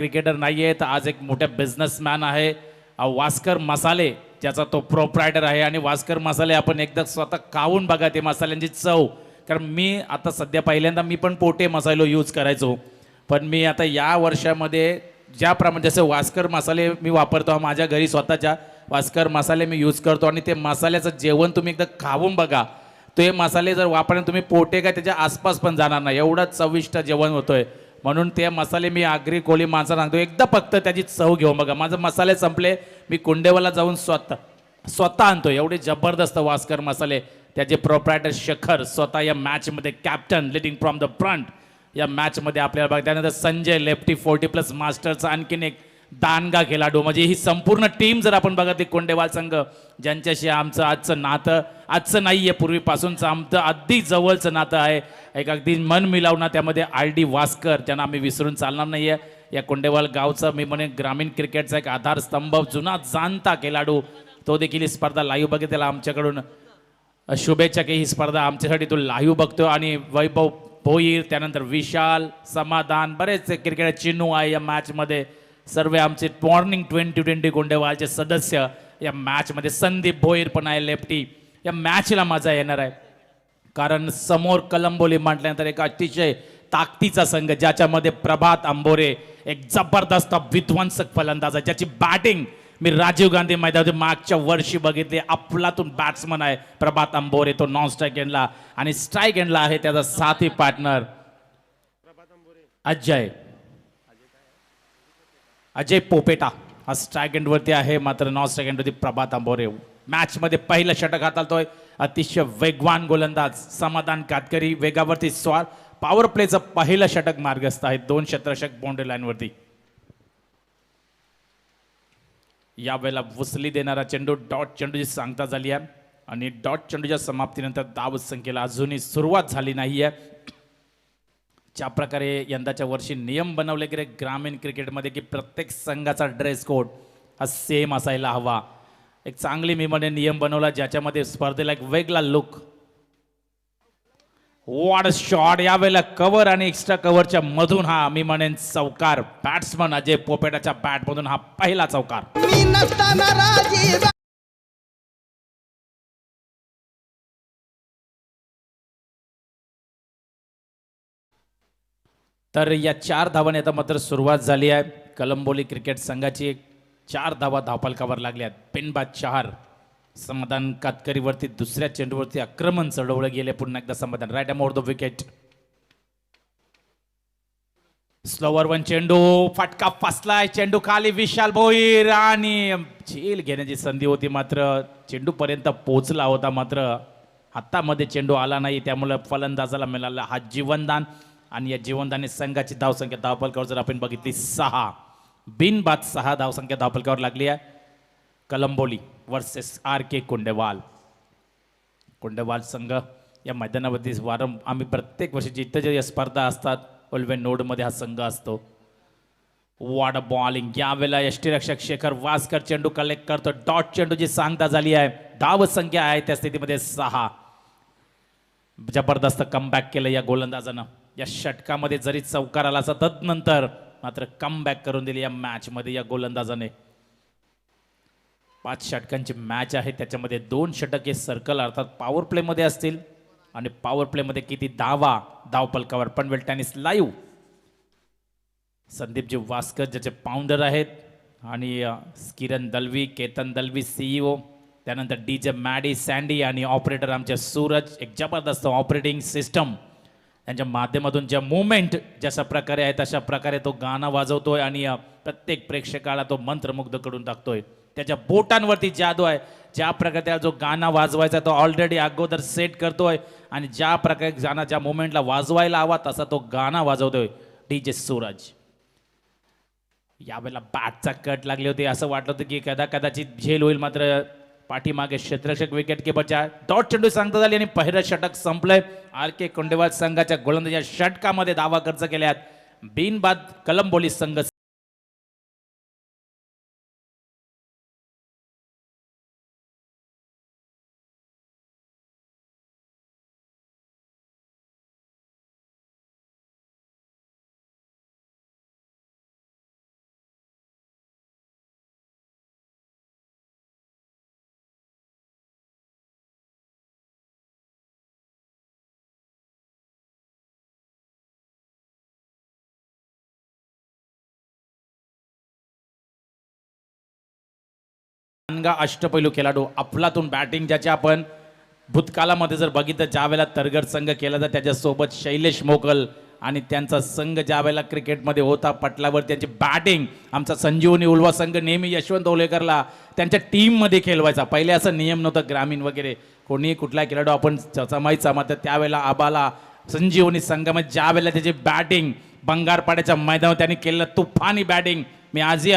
Cricketer नाहीये तर आज एक मोठा बिझनेसमॅन आहे. वास्कर मसाले ज्याचा तो प्रोप्रायटर आहे आणि वास्कर मसाले आपण एकदा स्वतः खाऊन बघा ते मसाल्यांची चव. कारण मी आता सध्या पहिल्यांदा मी पण पोटे मसालो यूज करायचो, पण मी आता या वर्षामध्ये ज्याप्रमाणे जसे वास्कर मसाले मी वापरतो, माझ्या घरी स्वतःच्या वास्कर मसाले मी यूज करतो आणि ते मसाल्याचं जेवण तुम्ही एकदा खाऊन बघा. ते मसाले जर वापरले तुम्ही पोटे काय त्याच्या आसपास पण जाणार नाही, एवढं चविष्ट जेवण होतोय. म्हणून ते मसाले मी आगरी कोळी माणसाला सांगतो एकदा फक्त त्याची चव घेऊ बघा. माझं मसाले संपले, मी कुंडेवाला जाऊन स्वतः आणतो. एवढे जबरदस्त वास्कर मसाले. त्याचे प्रोप्रायटर शेखर स्वतः या मॅचमध्ये captain leading from the front या मॅचमध्ये आपल्याला बघा. त्यानंतर संजय लेफ्टी 40+ मास्टरचा आणखीन एक दानगा खेळाडू. म्हणजे ही संपूर्ण टीम जर आपण बघा, ती कोंडेवाल संघ ज्यांच्याशी आमचं आजचं नातं आजचं नाही आहे, पूर्वीपासूनचं आमचं अगदी जवळचं नातं आहे. एक अगदी मन मिलावणं त्यामध्ये RD वास्कर ज्यांना आम्ही विसरून चालणार नाही आहे. या कोंडेवाल गावचा मी म्हणे ग्रामीण क्रिकेटचा एक आधारस्तंभ, जुना जाणता खेळाडू. तो देखील ही स्पर्धा लाईव्ह बघितला आमच्याकडून. शुभेच्छा की ही स्पर्धा आमच्यासाठी तो लाईव्ह बघतो. आणि वैभव भोईर, त्यानंतर विशाल, समाधान, बरेच क्रिकेट चिन्नू आहे या मॅचमध्ये. सर्व आमचे मॉर्निंग 2020 कोंडेवालचे सदस्य या मॅचमध्ये. संदीप भोईर पण आहे लेफ्टी. या मॅचला मजा येणार आहे कारण समोर कलंबोली म्हटल्यानंतर एक अतिशय ताकदीचा संघ ज्याच्यामध्ये प्रभात आंबोरे एक जबरदस्त विध्वंसक फलंदाज आहे, ज्याची बॅटिंग मी राजीव गांधी मैदानात मागच्या वर्षी बघितली. अफलातून बॅट्समन आहे प्रभात आंबोरे. तो नॉन स्ट्राईक एंडला आणि स्ट्राईक एंडला आहे त्याचा साथी पार्टनर अजय पोपेटा. हा स्ट्राईक एंडवरती आहे, मात्र नॉन स्ट्राईक एंडवरती प्रभात आंबोरे. मॅचमध्ये पहिलं षटक हाताळतोय अतिशय वेगवान गोलंदाज समाधान कातकरी. वेगावरती स्वार. पॉवर प्लेचं पहिलं षटक मार्गस्थ आहे. 2 शतरषक बाउंड्री लाईनवरती. यावेळेला वसली देणारा चेंडू डॉट चेंडूची सांगता झाली आहे आणि डॉट चेंडूच्या समाप्तीनंतर धाव संख्येला अजूनही सुरुवात झाली नाही आहे. ज्या प्रकारे यंदाच्या वर्षी नियम बनवले गेले ग्रामीण क्रिकेटमध्ये की प्रत्येक संघाचा ड्रेस कोड हा सेम असायला हवा. एक चांगली मी म्हणे नियम बनवला ज्याच्यामध्ये स्पर्धेला एक वेगळा लुक. What shot. यावेळेला कव्हर आणि एक्स्ट्रा कव्हरच्या मधून हा मी म्हणेन चौकार. बॅट्समन अजय पोपेटाच्या बॅटमधून हा पहिला चौकार. तर या 4 धावांनी आता मात्र सुरुवात झाली आहे. कलंबोली क्रिकेट संघाची 4 धावा धावफलकावर लागल्यात. बिनबाद 4. समाधान कातकरीवरती दुसऱ्या चेंडूवरती आक्रमण चढवलं गेले. पुन्हा एकदा समाधान right arm over the wicket. Slower 1 चेंडू फटका फसलाय. चेंडू खाली. विशाल भोईर आणि झेल घेण्याची संधी होती, मात्र चेंडू पर्यंत पोहोचला होता, मात्र हातामध्ये चेंडू आला नाही. त्यामुळे फलंदाजाला मिळाला हा जीवनदान. आणि या जीवनदानी संघाची धावसंख्या धावफलकावर जर आपण बघितली 6. बिनबाद 6 धावसंख्या धावफलकावर लागली आहे. Kalamboli versus RK कोंडेवाल. कोंडेवाल संघ या मैदानावरती आम्ही प्रत्येक वर्षी जिथे जे स्पर्धा असतात ओल्वेन नोडमध्ये हा संघ असतो. What a bowling. यावेळेला यष्टीरक्षक शेखर वास्कर चेंडू कलेक्ट करतो. डॉट चेंडूची सांगता झाली आहे. धाव संख्या आहे त्या स्थितीमध्ये 6. जबरदस्त कमबॅक केलं या गोलंदाजानं. या षटकामध्ये जरी चौकार आला असता तदनंतर मात्र कमबॅक करून दिली या मॅचमध्ये या गोलंदाजाने. 5 षटकांची मॅच आहे, त्याच्यामध्ये 2 षटके सर्कल अर्थात पॉवर प्लेमध्ये असतील. आणि पॉवर प्लेमध्ये किती धावा धावफलकावर पनवेल टेनिस लाईव्ह. संदीपजी वास्कर ज्याचे फाउंडर आहेत आणि किरण दलवी, केतन दलवी CEO, त्यानंतर DJ मॅडी, सँडी आणि ऑपरेटर आमचे सूरज. एक जबरदस्त ऑपरेटिंग सिस्टम त्यांच्या माध्यमातून ज्या मुवमेंट जशा प्रकारे आहे तशा प्रकारे तो गाणं वाजवतोय आणि प्रत्येक प्रेक्षकाला तो मंत्रमुग्ध करून टाकतोय. त्याच्या बोटांवरती जादू आहे. ज्या प्रकारे त्याला जो गाणं वाजवायचा तो ऑलरेडी अगोदर सेट करतोय आणि ज्या प्रकारे गाणं ज्या मोमेंटला वाजवायला हवा तसा तो गाणं वाजवतोय DJ सूरज. यावेळेला बॅटचा कट लागले होते, असं वाटलं होतं की कदाचित झेल होईल, मात्र पाठीमागे क्षेत्ररक्षक विकेट किपरच्या डॉट चेंडू सांगता झाली आणि पहिलं षटक संपलंय. RK कोंडेवाल संघाच्या गोलंदाजाच्या षटकामध्ये धावा खर्च केल्यात. बिनबाद कलंबोली संघ अनगा अष्टपैलू खेळाडू अफलातून बॅटिंग ज्याच्या आपण भूतकाळामध्ये जर बघितलं ज्या वेळेला तरगड संघ केला तर त्याच्यासोबत शैलेश मोगल आणि त्यांचा संघ ज्या वेळेला क्रिकेटमध्ये होता पटलावर त्यांची बॅटिंग आमचा संजीवनी उल्वा संघ नेहमी यशवंत ओलेकरला त्यांच्या टीममध्ये खेळवायचा. पहिले असं नियम नव्हतं ग्रामीण वगैरे कोणी कुठला खेळाडू आपण जमायचा मात्र त्यावेळेला आबाला संजीवनी संघामध्ये ज्या वेळेला त्याची बॅटिंग बंगारपाड्याच्या मैदानावर त्यांनी केलेलं तुफानी बॅटिंग मी आजही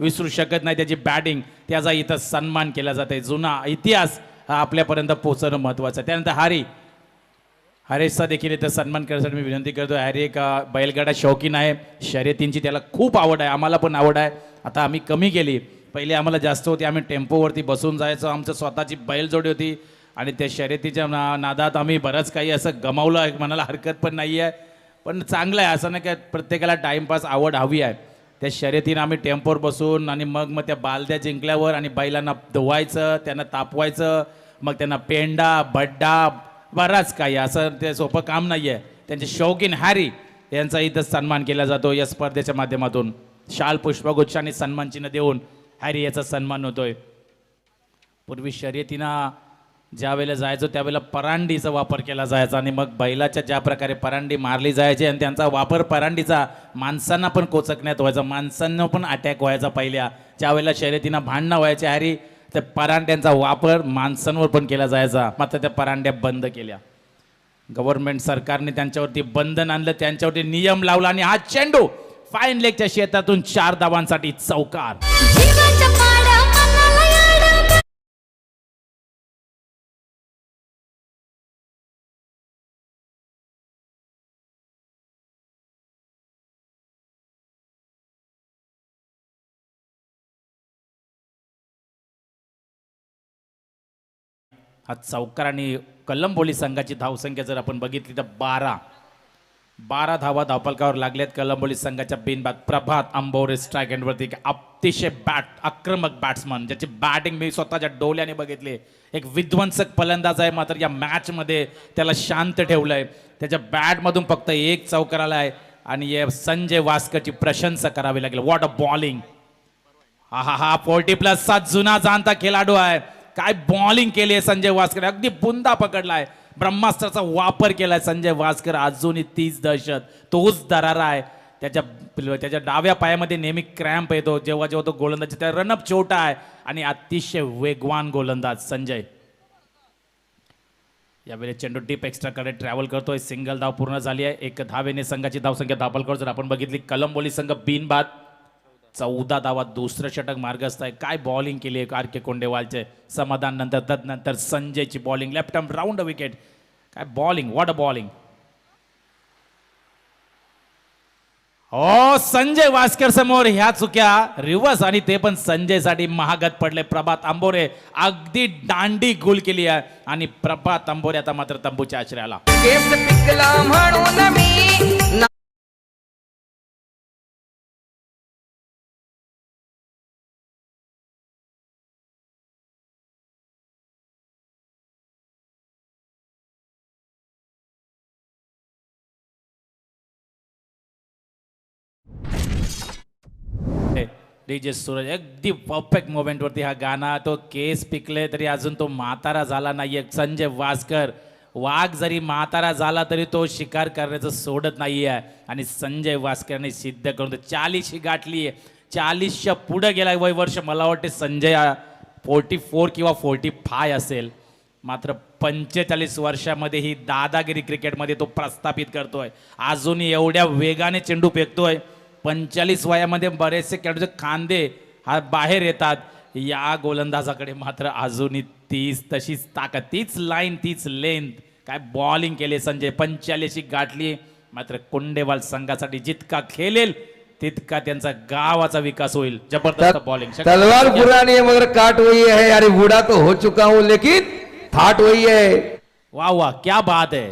विसरू शकत नाही. त्याची बॅटिंग त्याचा इथं सन्मान केला जाते. जुना इतिहास हा आपल्यापर्यंत पोहोचणं महत्त्वाचं. त्यानंतर हरेशचा देखील इथं सन्मान करण्यासाठी मी विनंती करतो. हरी एक बैलगाडा शौकीन आहे, शर्यतींची त्याला खूप आवड आहे, आम्हाला पण आवड आहे. आता आम्ही कमी केली, पहिले आम्हाला जास्त होती. आम्ही टेम्पोवरती बसून जायचो, आमचं स्वतःची बैलजोडी होती आणि त्या शर्यतीच्या नादात आम्ही बरंच काही असं गमावलं आहे म्हणायला हरकत पण नाही आहे. पण चांगलं आहे, असं नाही काय प्रत्येकाला टाईमपास आवड हवी आहे. त्या शर्यतीनं आम्ही टेम्पोवर बसून आणि मग त्या बालद्या जिंकल्यावर आणि बैलांना धुवायचं, त्यांना तापवायचं, मग त्यांना पेंडा बड्डा बराच काही असं ते सोपं काम नाही आहे. त्यांचे शौकीन हॅरी यांचा इथं सन्मान केला जातो या स्पर्धेच्या माध्यमातून. शाल पुष्पगुच्छ आणि सन्मानचिन्ह देऊन हॅरी याचा सन्मान होतोय. पूर्वी शर्यतीनं ज्या वेळेला जायचो त्यावेळेला परांडीचा वापर केला जायचा आणि मग बैलाच्या ज्या प्रकारे परांडी मारली जायची आणि त्यांचा वापर परांडीचा माणसांना पण कोचकण्यात व्हायचा, माणसांना पण अटॅक व्हायचा. पहिल्या ज्या वेळेला शर्यतीनं भांडणं व्हायचे हॅरी त्या परांड्यांचा वापर माणसांवर पण केला जायचा, मात्र त्या परांड्या बंद केल्या. गव्हर्नमेंट सरकारने त्यांच्यावरती बंधन आणलं, त्यांच्यावरती नियम लावला आणि हा चेंडू फाईन लेगच्या शेतातून 4 धावांसाठी चौकार. हा चौकार आणि कलंबोली संघाची धावसंख्या जर आपण बघितली तर 12 धावा धावफलकावर लागल्यात कलंबोली संघाच्या बिनबाद. प्रभात आंबोरे स्ट्राईक एंडवरती अतिशय आक्रमक बॅट्समन ज्याची बॅटिंग मी स्वतःच्या डोळ्याने बघितली. एक विध्वंसक फलंदाज आहे, मात्र या मॅचमध्ये त्याला शांत ठेवलंय. त्याच्या बॅटमधून फक्त 1 चौकार आलाय आणि या संजय वास्करची प्रशंसा करावी लागेल. What a bowling. हा 40+ जुना जाणता खेळाडू आहे. काय बॉलिंग केली आहे संजय वास्कर, अगदी बुंदा पकडलाय, ब्रह्मास्त्राचा वापर केलाय संजय वास्कर. अजूनही तीच दहशत, तोच दरारा आहे. त्याच्या डाव्या पायामध्ये नेहमी क्रॅम्प येतो जेव्हा तो गोलंदाज, त्या रनअप छोटा आहे आणि अतिशय वेगवान गोलंदाज संजय. यावेळी चेंडू डीप एक्स्ट्राकडे ट्रॅव्हल करतोय. सिंगल धाव पूर्ण झाली आहे. 1 धावेने संघाची धावसंख्या धापलकर जर आपण बघितली. कलंबोली संघ बिनबाद 14 धावात दुसरं षटक मार्गस्थ आहे. काय बॉलिंग केली आहे आर के कोंडेवालचे. समाधान नंतर तदनंतर संजयची bowling, left arm round wicket. काय बॉलिंग, व्हॉट अ बॉलिंग. हो संजय वास्कर समोर ह्या चुक्या रिव्हर्स आणि ते पण संजयसाठी महागात पडले. प्रभात आंबोरे अगदी दांडी गोल केली आहे आणि प्रभात आंबोरे आता मात्र तंबूच्या आश्रयाला. डीजे सूरज अगदी परफेक्ट मोमेंट वरती हा गाणं. तो केस पिकले तरी अजून तो म्हातारा झाला नाहीये. संजय वास्कर वाघ जरी म्हातारा झाला तरी तो शिकार करण्याचं सोडत नाहीये आणि संजय वास्करने सिद्ध करून 40 गाठली. 40च्या पुढे गेला वय वर्ष. मला वाटते संजय 44 किंवा 45 असेल, मात्र 45 वर्षामध्ये ही दादागिरी क्रिकेटमध्ये तो प्रस्थापित करतोय. अजूनही एवढ्या वेगाने चेंडू फेकतोय. 45 वयामध्ये बरेचसे खेळाडूचे खांदे हा बाहेर येतात. या गोलंदाजाकडे मात्र अजूनही तीच तशीच ताकद, तीच लाईन, तीच लेंथ. काय बॉलिंग केले संजय. 45 गाठली. मात्र कोंडेवाल संघासाठी जितका खेळेल तितका त्यांचा गावाचा विकास होईल. जबरदस्त बॉलिंग. तलवार पुरानी है मगर काट वही है. अरे बूढ़ा तो हो चुका हूं लेकिन थाट वही है. वाह वाह क्या बात है.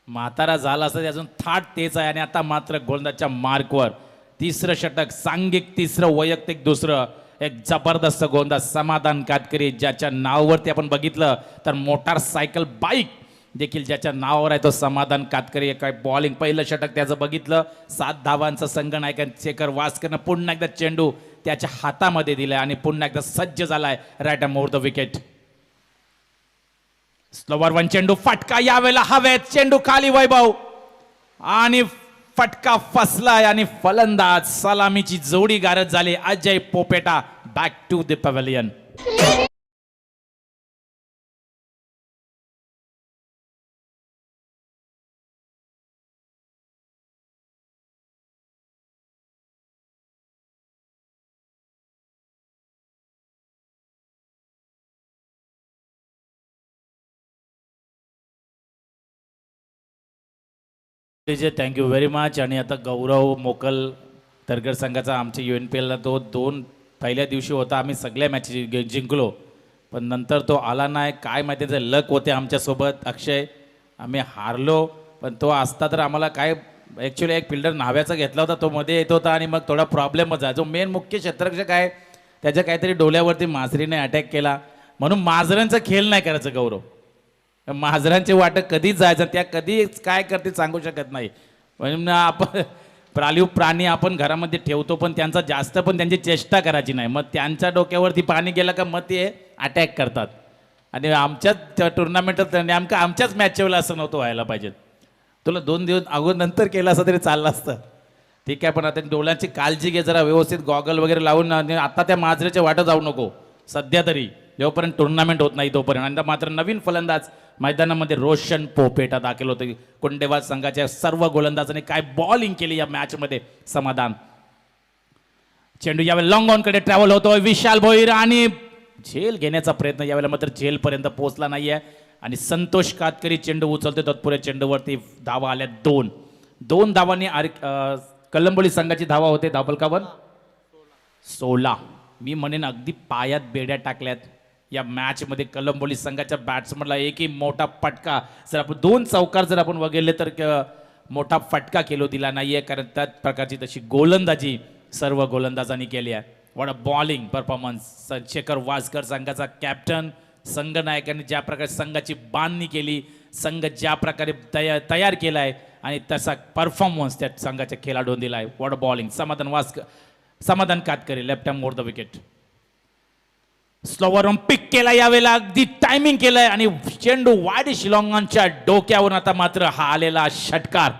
म्हातारा झाला असं अजून थाट तेच आहे आणि आता मात्र गोलंदाजच्या मार्कवर तिसरं षटक, सांघिक तिसरं, वैयक्तिक दुसरं. एक जबरदस्त गोलंदाज समाधान कातकरी ज्याच्या नावावरती आपण बघितलं तर मोटारसायकल बाईक देखील ज्याच्या नावावर आहे तो समाधान कातकरी. काय बॉलिंग. पहिलं षटक त्याचं बघितलं 7 धावांचा संघनायक शेखर वास्करनं पुन्हा एकदा चेंडू त्याच्या हातामध्ये दिलाय आणि पुन्हा एकदा सज्ज झालाय right arm over the wicket. Slower one चेंडू फटका, यावेळेला हवेत चेंडू खाली वैभव आणि फटका फसलाय आणि फलंदाज सलामीची जोडी गारद झाली. Ajay Popeta back to the pavilion. Thank you very much. आणि आता गौरव मोकल तरगर संघाचा आमच्या UNPLला तो 2 पहिल्या दिवशी होता. आम्ही सगळ्या मॅच जिंकलो, पण नंतर तो आला नाही. काय माहिती त्याचं लक होते आमच्यासोबत अक्षय, आम्ही हारलो. पण तो असता तर आम्हाला काय, ॲक्च्युली एक फिल्डर नाव्याचा घेतला होता, तो मध्ये येत होता आणि मग थोडा प्रॉब्लेमच आहे. जो मेन मुख्य क्षेत्ररक्षक आहे त्याच्या काहीतरी डोल्यावरती मांजरीने अटॅक केला, म्हणून मांजरांचा खेळ नाही करायचं गौरव. मांजरांचे वाटं कधीच जायचं, त्या कधी काय करते सांगू शकत नाही. पण आपण पाळीव प्राणी आपण घरामध्ये ठेवतो, पण त्यांचा जास्त पण त्यांची चेष्टा करायची नाही. मग त्यांच्या डोक्यावरती पाणी गेलं का मग ते अटॅक करतात. आणि आमच्याच टुर्नामेंटात नेमकं आमच्याच मॅचच्या वेळेला असं नव्हतं व्हायला पाहिजे. तुला 2 दिवस अगोदर नंतर केलं असं तरी चाललं असतं. ठीक आहे, पण आता डोळ्यांची काळजी घे जरा, व्यवस्थित गॉगल वगैरे लावून. आता त्या मांजरेच्या वाटं जाऊ नको सध्या तरी, जोपर्यंत टुर्नामेंट होत नाही तोपर्यंत. आणि मात्र नवीन फलंदाज मैदानामध्ये रोशन पोपेटा दाखल होते. कोंडेवाल संघाच्या सर्व गोलंदाजांनी काय बॉलिंग केली या मॅचमध्ये. समाधान. चेंडू यावेळी लॉंग ऑन कडे ट्रॅव्हल होतोय. विशाल भोईर आणि झेल घेण्याचा प्रयत्न, यावेळेला मात्र झेलपर्यंत पोहोचला नाहीये. आणि संतोष कातकरी चेंडू उचलते. तत्पुऱ्या चेंडूवरती धावा आल्या 2 धावांनी कलंबोली संघाची धावा होते धावफलकावर 16. मी म्हणेन अगदी पायात बेड्या टाकल्यात या मॅचमध्ये कलंबोली संघाच्या बॅट्समनला. एकही मोठा फटका जर आपण 2 चौकार जर आपण वगळले तर मोठा फटका केलो दिला नाहीये, कारण त्याच प्रकारची तशी गोलंदाजी सर्व गोलंदाजांनी केली आहे. What a bowling performance. Shekhar Vaskar संघाचा कॅप्टन, संघनायकांनी ज्या प्रकारे संघाची बांधणी केली, संघ ज्या प्रकारे तयार केलाय आणि तसा परफॉर्मन्स त्या संघाच्या खेळाडूंनी दिलाय. What a bowling. Samadhan Katkari left hand more the wicket. स्लोवरहून पिक केला, यावेळेला अगदी टायमिंग केलंय आणि चेंडू वाईड शिलाँगच्या डोक्यावरून. आता मात्र हा आलेला षटकार.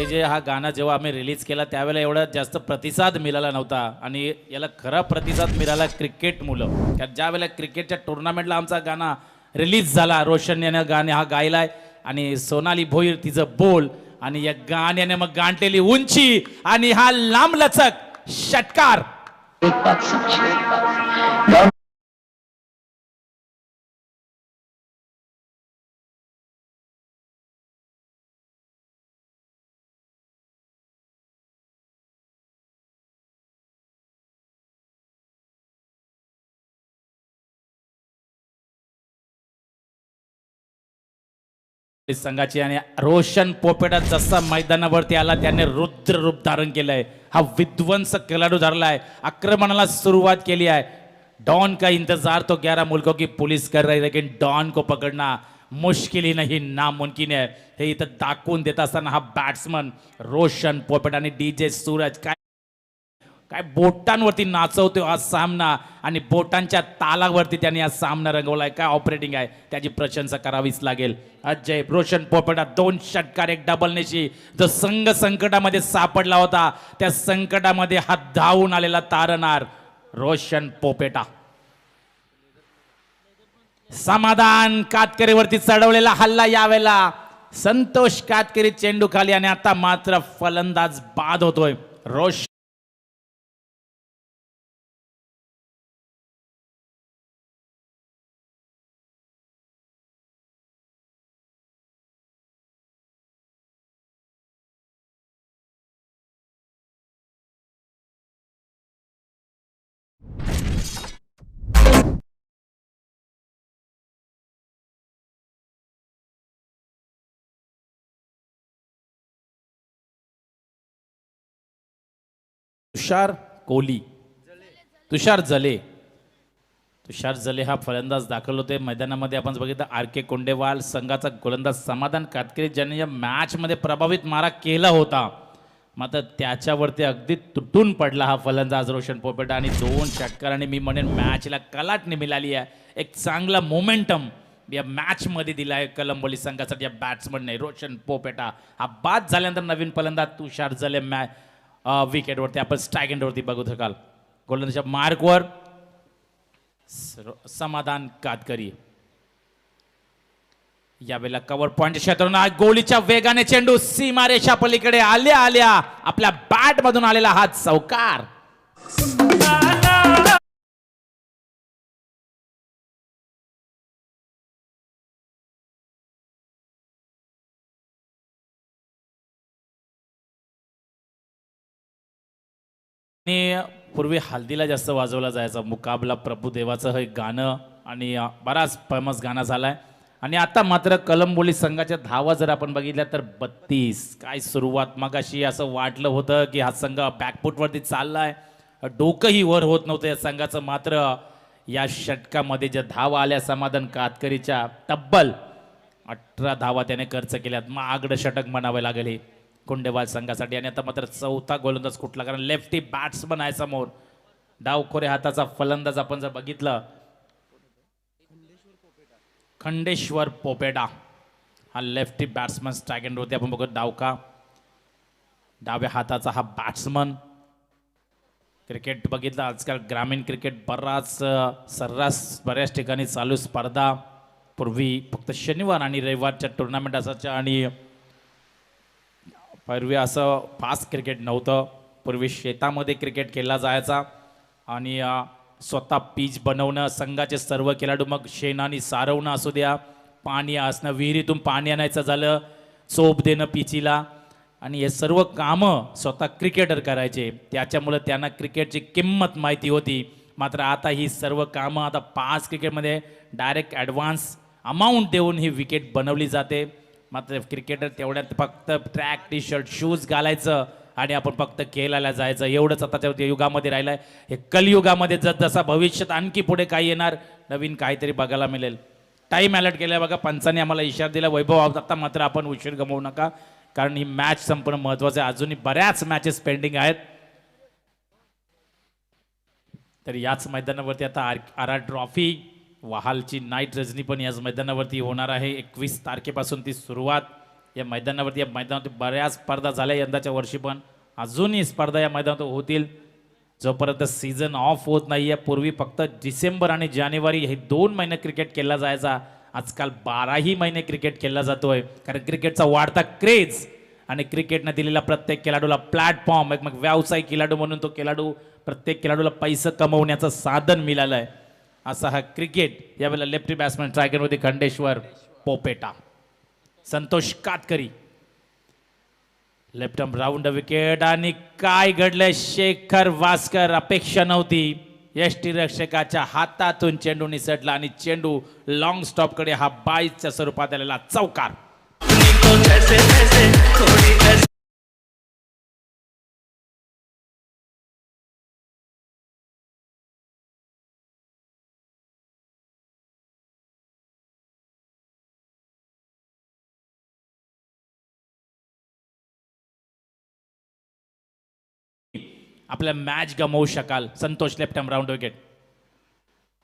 जे हा गाणं जेव्हा आम्ही रिलीज केला त्यावेळेला एवढा जास्त प्रतिसाद मिळाला नव्हता, आणि याला खरा प्रतिसाद मिळाला क्रिकेट मुलं. कारण ज्या वेळेला क्रिकेटच्या टुर्नामेंटला आमचा गाणं रिलीज झाला, रोशन याने गाणे हा गायलाय आणि सोनाली भोईर तिचं बोल, आणि या गाण्याने मग गांठलेली उंची आणि हा लांबलचक षटकार. संघाची आणि रोशन पोपेटा जसा मैदानावरती आला त्याने रुद्र रूप धारण केलंय. हा विध्वंस खेळाडू धरलाय, आक्रमणाला सुरुवात केली आहे. डॉन का इंतजार तो 11 मुल्कों की पुलिस कर रही, लेकिन डॉन को पकडना मुश्किल ही नाही नामुमकिन है. हे इथं दाखवून देत असताना हा बॅट्समन रोशन पोपेटा आणि DJ सूरज काय बोटांवरती नाचवतो हा सामना, आणि बोटांच्या तालावरती त्यांनी हा सामना रंगवलाय. काय ऑपरेटिंग आहे, त्याची प्रशंसा करावीच लागेल. अजय रोशन पोपेटा 2 षटकार 1 डबलनेशी जो संघ संकटामध्ये सापडला होता, त्या संकटामध्ये हा धावून आलेला तारणार रोशन पोपेटा. समाधान कातकरीवरती चढवलेला हल्ला, यावेळेला संतोष कातकरी चेंडू खाली, आणि आता मात्र फलंदाज बाद होतोय. रोशन तुषार कोहली, तुषार जले तुषार जले हा फलंदाज दाखल होते मैदानामध्ये. आपण बघितलं आर के कोंडेवाल संघाचा गोलंदाज समाधान कातकरी ज्यांनी या मॅचमध्ये प्रभावित मारा केला होता, मात्र त्याच्यावरती अगदी तुटून पडला हा फलंदाज रोशन पोपेटा आणि 2 षटकारांनी मी म्हणेन मॅचला कलाटणी मिळाली आहे. एक चांगला मोमेंटम या मॅचमध्ये दिला आहे कलंबोली संघासाठी या बॅट्समनने. रोशन पोपेटा हा बाद झाल्यानंतर नवीन फलंदाज तुषार जले विकेटवरती आपण स्ट्राईक एंडवरती बघू शकाल. गोलंदाजच्या मार्कवर समाधान कातकरी. यावेळेला कव्हर पॉइंट क्षेत्रातून गोलीच्या वेगाने चेंडू सीमारेषा पलीकडे आल्या आल्या आपल्या बॅट मधून आलेला हा चौकार. आणि पूर्वी हल्दीला जास्त वाजवला जायचा मुकाबला प्रभुदेवाचं हे गाणं आणि बराच फेमस गाणं झालाय. आणि आता मात्र कलंबोली संघाच्या धावा जर आपण बघितल्या तर 32. काय सुरुवात. मग अशी असं वाटलं होतं की हा संघ बॅकफुटवरती चाललाय, डोकंही वर होत नव्हतं या संघाचं. मात्र या षटकामध्ये ज्या धावा आल्या समाधान कातकरीच्या तब्बल 18 धावा त्याने खर्च केल्यात. महागडं षटक म्हणावं लागेल हे कोंडेवाल संघासाठी. आणि आता मात्र चौथा गोलंदाज कुठला, कारण लेफ्टी बॅट्समन आहे समोर. डावखोरे हाताचा फलंदाज आपण जर बघितलं खंडेश्वर पोपेटा हा लेफ्टी बॅट्समन स्ट्राईक एंड होते. आपण बघू डावका डाव्या हाताचा हा बॅट्समन. क्रिकेट बघितलं आजकाल ग्रामीण क्रिकेट बराच सर्रास बऱ्याच ठिकाणी चालू स्पर्धा. पूर्वी फक्त शनिवार आणि रविवारच्या टुर्नामेंट असायच्या आणि पूर्वी असं फास्ट क्रिकेट नव्हतं. पूर्वी शेतामध्ये क्रिकेट खेळला जायचा आणि स्वतः पीच बनवणं, संघाचे सर्व खेळाडू, मग शेण आणि सारवणं असू द्या, पाणी असणं, विहिरीतून पाणी आणायचं झालं, चोप देणं पिचीला, आणि हे सर्व कामं स्वतः क्रिकेटर करायचे. त्याच्यामुळे त्यांना क्रिकेटची किंमत माहिती होती. मात्र आता ही सर्व कामं आता फास्ट क्रिकेटमध्ये डायरेक्ट ॲडव्हान्स अमाऊंट देऊन ही विकेट बनवली जाते. मात्र क्रिकेटर तेवढ्यात फक्त ट्रॅक टी शर्ट शूज घालायचं आणि आपण फक्त खेळायला जायचं, एवढंच आताच्या युगामध्ये राहिलं आहे. हे कलियुगामध्ये जसा भविष्यात आणखी पुढे काही येणार, नवीन काहीतरी बघायला मिळेल. टाईम अलर्ट केला बघा, पंचांनी आम्हाला इशारा दिला वैभव आता मात्र आपण उशीर गमवू नका, कारण ही मॅच संपूर्ण महत्त्वाचं आहे. अजूनही बऱ्याच मॅचेस पेंडिंग आहेत. तर याच मैदानावरती आता आर ट्रॉफी वहालची नाईट रजनी पण याच मैदानावरती होणार आहे. 21 तारखेपासून ती सुरुवात या मैदानावरती. या मैदानावरती बऱ्याच स्पर्धा झाल्या यंदाच्या वर्षी, पण अजूनही स्पर्धा या मैदानात होतील जोपर्यंत सीझन ऑफ होत नाही आहे. पूर्वी फक्त डिसेंबर आणि जानेवारी हे 2 महिने क्रिकेट खेळला जायचा, आजकाल 12ही महिने क्रिकेट खेळला जातोय. कारण क्रिकेटचा वाढता क्रेज आणि क्रिकेटने दिलेला प्रत्येक खेळाडूला प्लॅटफॉर्म, मग व्यावसायिक खेळाडू म्हणून तो खेळाडू प्रत्येक खेळाडूला पैसे कमवण्याचं साधन मिळालं आहे. असा हा क्रिकेट. यावेळेला लेफ्टी बॅट्समन ट्रायगरमध्ये Khandeshwar Popeta, Santosh Katkari left arm round wicket. आणि काय घडलंय, शेखर वास्कर अपेक्षा नव्हती, यष्टीरक्षकाच्या हातातून चेंडू निसटला आणि चेंडू लॉंग स्टॉप कडे हा 22च्या स्वरूपात आलेला चौकार. आपल्या मॅच गमवू शकाल. Santosh left arm round wicket.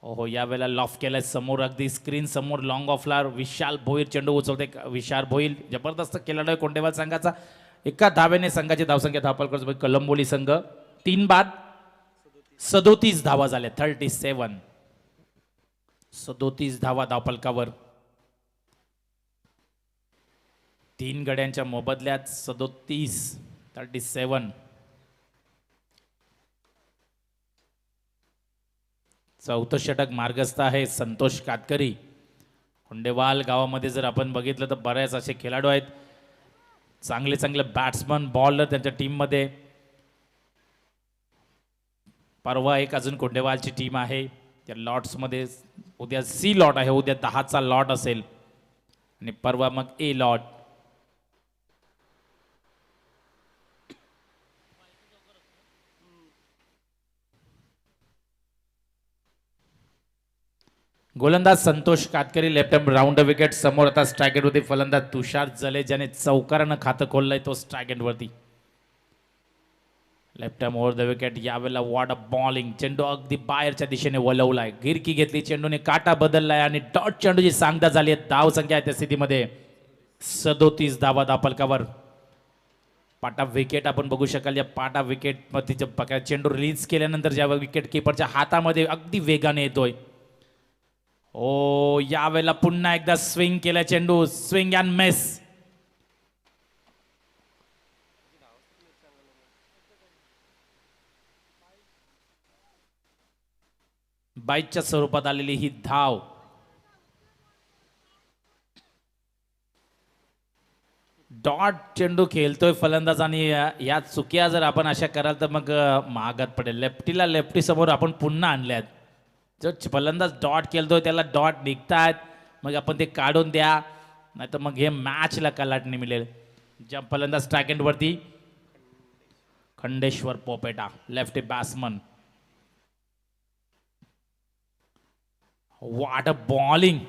हो यावेळेला लॉफ केलाय समोर, अगदी स्क्रीन समोर लॉंग ऑफला विशाल भोईर चेंडू उचलते. विशाल भोईर जबरदस्त खेळाडू आहे कोंडेवाल संघाचा. एका धावेने संघाची धावसंख्या धावपल करतो कलंबोली संघ. 3 बाद 37 धावा झाल्या. 37 धावा धावपलकावर. 3 गड्यांच्या मोबदल्यात 37. चौथं षटक मार्गस्थ आहे संतोष कातकरी. कोंडेवाल गावामध्ये जर आपण बघितलं तर बऱ्याच असे खेळाडू आहेत, चांगले चांगले बॅट्समन बॉलर त्यांच्या टीममध्ये. परवा एक अजून कोंडेवालची टीम आहे त्या लॉट्समध्ये. उद्या सी लॉट आहे, उद्या 10चा लॉट असेल आणि परवा मग ए लॉट. गोलंदाज Santosh Katkari left hand round wicket समोर आता स्ट्रायकेट होती फलंदाज तुषार जले ज्याने चौकारानं खातं खोललंय तो स्ट्रायकेट वरती left hand over the wicket यावेळेला वॉट अ बॉलिंग चेंडू अगदी बाहेरच्या दिशेने वळवलाय गिरकी घेतली चेंडूने काटा बदललाय आणि डॉट चेंडूची सांगता झाली आहे धाव संख्या आहे त्या स्थितीमध्ये 37 धावा दापलकावर पाटा विकेट आपण बघू शकाल या पाटा विकेट मध्ये चेंडू रिलीज केल्यानंतर ज्या विकेट किपरच्या हातामध्ये अगदी वेगाने येतोय ओ यावेळेला पुन्हा एकदा स्विंग केला चेंडू स्विंग अँड मिस बाईकच्या स्वरूपात आलेली ही धाव डॉट चेंडू खेळतोय फलंदाज आणि या चुक्या जर आपण अशा कराल तर मग महागात पडेल लेफ्टीला लेफ्टी समोर आपण पुन्हा आणल्यात जो फलंदाज डॉट खेळतोय त्याला डॉट निघतायत मग आपण ते काढून द्या नाही तर मग हे मॅचला कलाटणी मिळेल ज्या फलंदाज स्ट्रायक वरती Khandeshwar Popeta lefty batsman what a bowling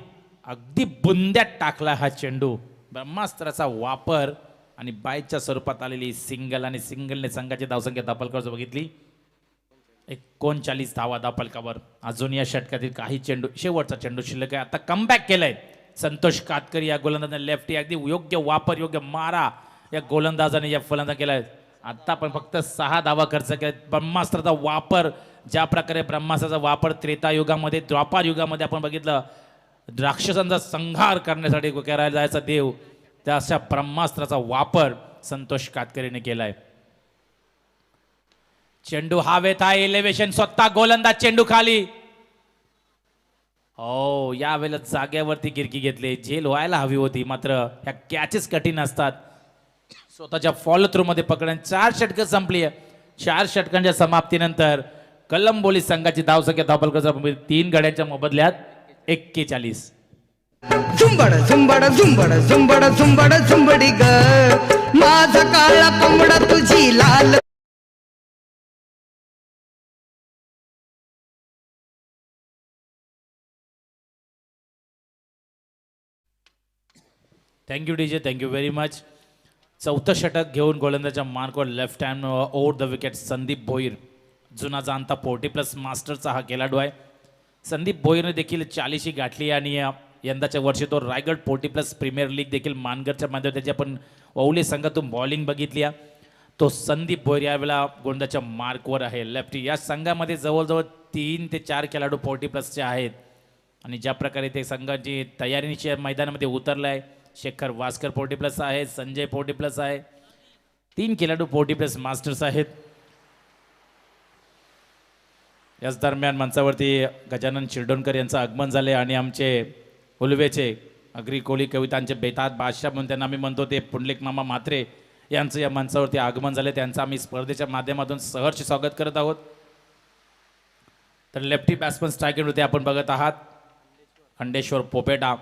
अगदी बुंद्यात टाकला हा चेंडू ब्रह्मास्त्राचा वापर आणि बाईच्या स्वरूपात आलेली सिंगल आणि सिंगलने संघाची धावसंख्या दापलकर बघितली 39 धावा दापलकावर अजून या षटकातील काही चेंडू शेवटचा चेंडू शिल्लक आहे आता कमबॅक केलाय संतोष कातकरी या गोलंदाजाने लेफ्टी अगदी योग्य वापर योग्य मारा या गोलंदाजाने या फलंदाज केलाय आता पण फक्त 6 धावा खर्च केला ब्रह्मास्त्राचा वापर ज्या प्रकारे ब्रह्मास्त्राचा वापर त्रेता युगामध्ये द्वापार युगामध्ये आपण बघितलं राक्षसांचा संहार करण्यासाठी करायला जायचा देव त्या अशा ब्रह्मास्त्राचा वापर संतोष कातकरीने केलाय चेंडू हवेत आहे एलिव्हेशन स्वतः गोलंदाज चेंडू खाली हो यावेळेला जाग्यावरती गिरकी घेतली झेल व्हायला हवी होती मात्र ह्या कॅचेस कठीण असतात स्वतःच्या फॉलो थ्रू मध्ये पकडण्यात 4 षटकं संपली 4 षटकांच्या समाप्तीनंतर कलंबोली संघाची धावसंख्या दापलकर 3 गड्यांच्या मोबदल्यात 41 झुंबड झुंबड झुंबड झुंबड झुंबड झुंबडी ग माझा काळा कोंबडा तुझी लाल thank you DJ thank you very much चौथं षटक घेऊन गोलंदाजच्या मार्कवर left hand over the wicket Sandeep Bhoir जुना जाणता 40+ मास्टरचा हा खेळाडू आहे संदीप भोईरने देखील 40 गाठली आणि यंदाच्या वर्षी तो रायगड 40+ प्रीमियर लीग देखील मानगडच्या माध्यमातून त्याची आपण ओवली संघातून बॉलिंग बघितली तो संदीप भोईर यावेळेला गोलंदाजच्या मार्कवर आहे लेफ्टी या संघामध्ये जवळजवळ 3 ते 4 खेळाडू 40+चे आहेत आणि ज्या प्रकारे ते संघाची तयारीच्या मैदानामध्ये उतरलं आहे शेखर वास्कर 40+ आहे संजय 40+ आहे 3 खेळाडू 40+ मास्टर्स आहेत याच दरम्यान मंचावरती गजानन शिरडोणकर यांचं आगमन झाले आणि आमचे उलवेचे अग्री कोळी कवितांचे बेतात बादशाह म्हणून त्यांना आम्ही म्हणतो ते पुंडलिक मामा म्हात्रे यांचं या मंचावरती आगमन झाले त्यांचं आम्ही स्पर्धेच्या माध्यमातून सहर्ष स्वागत करत आहोत तर लेफ्टी बॅट्समन स्ट्रायकर होते आपण बघत आहात खंडेश्वर पोपेटा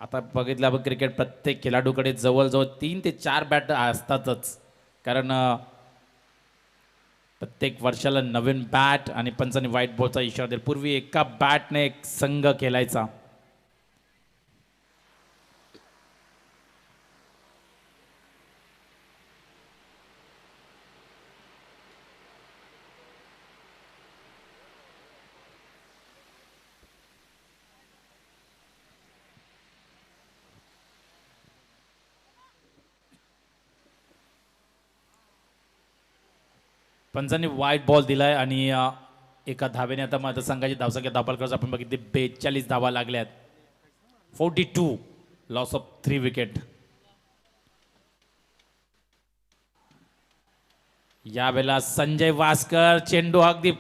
आता बघितलं आपण क्रिकेट प्रत्येक खेळाडूकडे जवळजवळ 3 ते 4 बॅट असतातच कारण प्रत्येक वर्षाला नवीन बॅट आणि पंचांनी व्हाईट बॉलचा इशारा दिला पूर्वी एका बॅटने एक संघ खेळायचा पंचांनी व्हाईट बॉल दिलाय आणि एका धावेने आता मतदारसंघाची धावसंख्या दापलकर आपण बघितली 42 धावा लागल्यात 42 लॉस ऑफ 3 विकेट यावेळेला संजय वास्कर चेंडू अगदी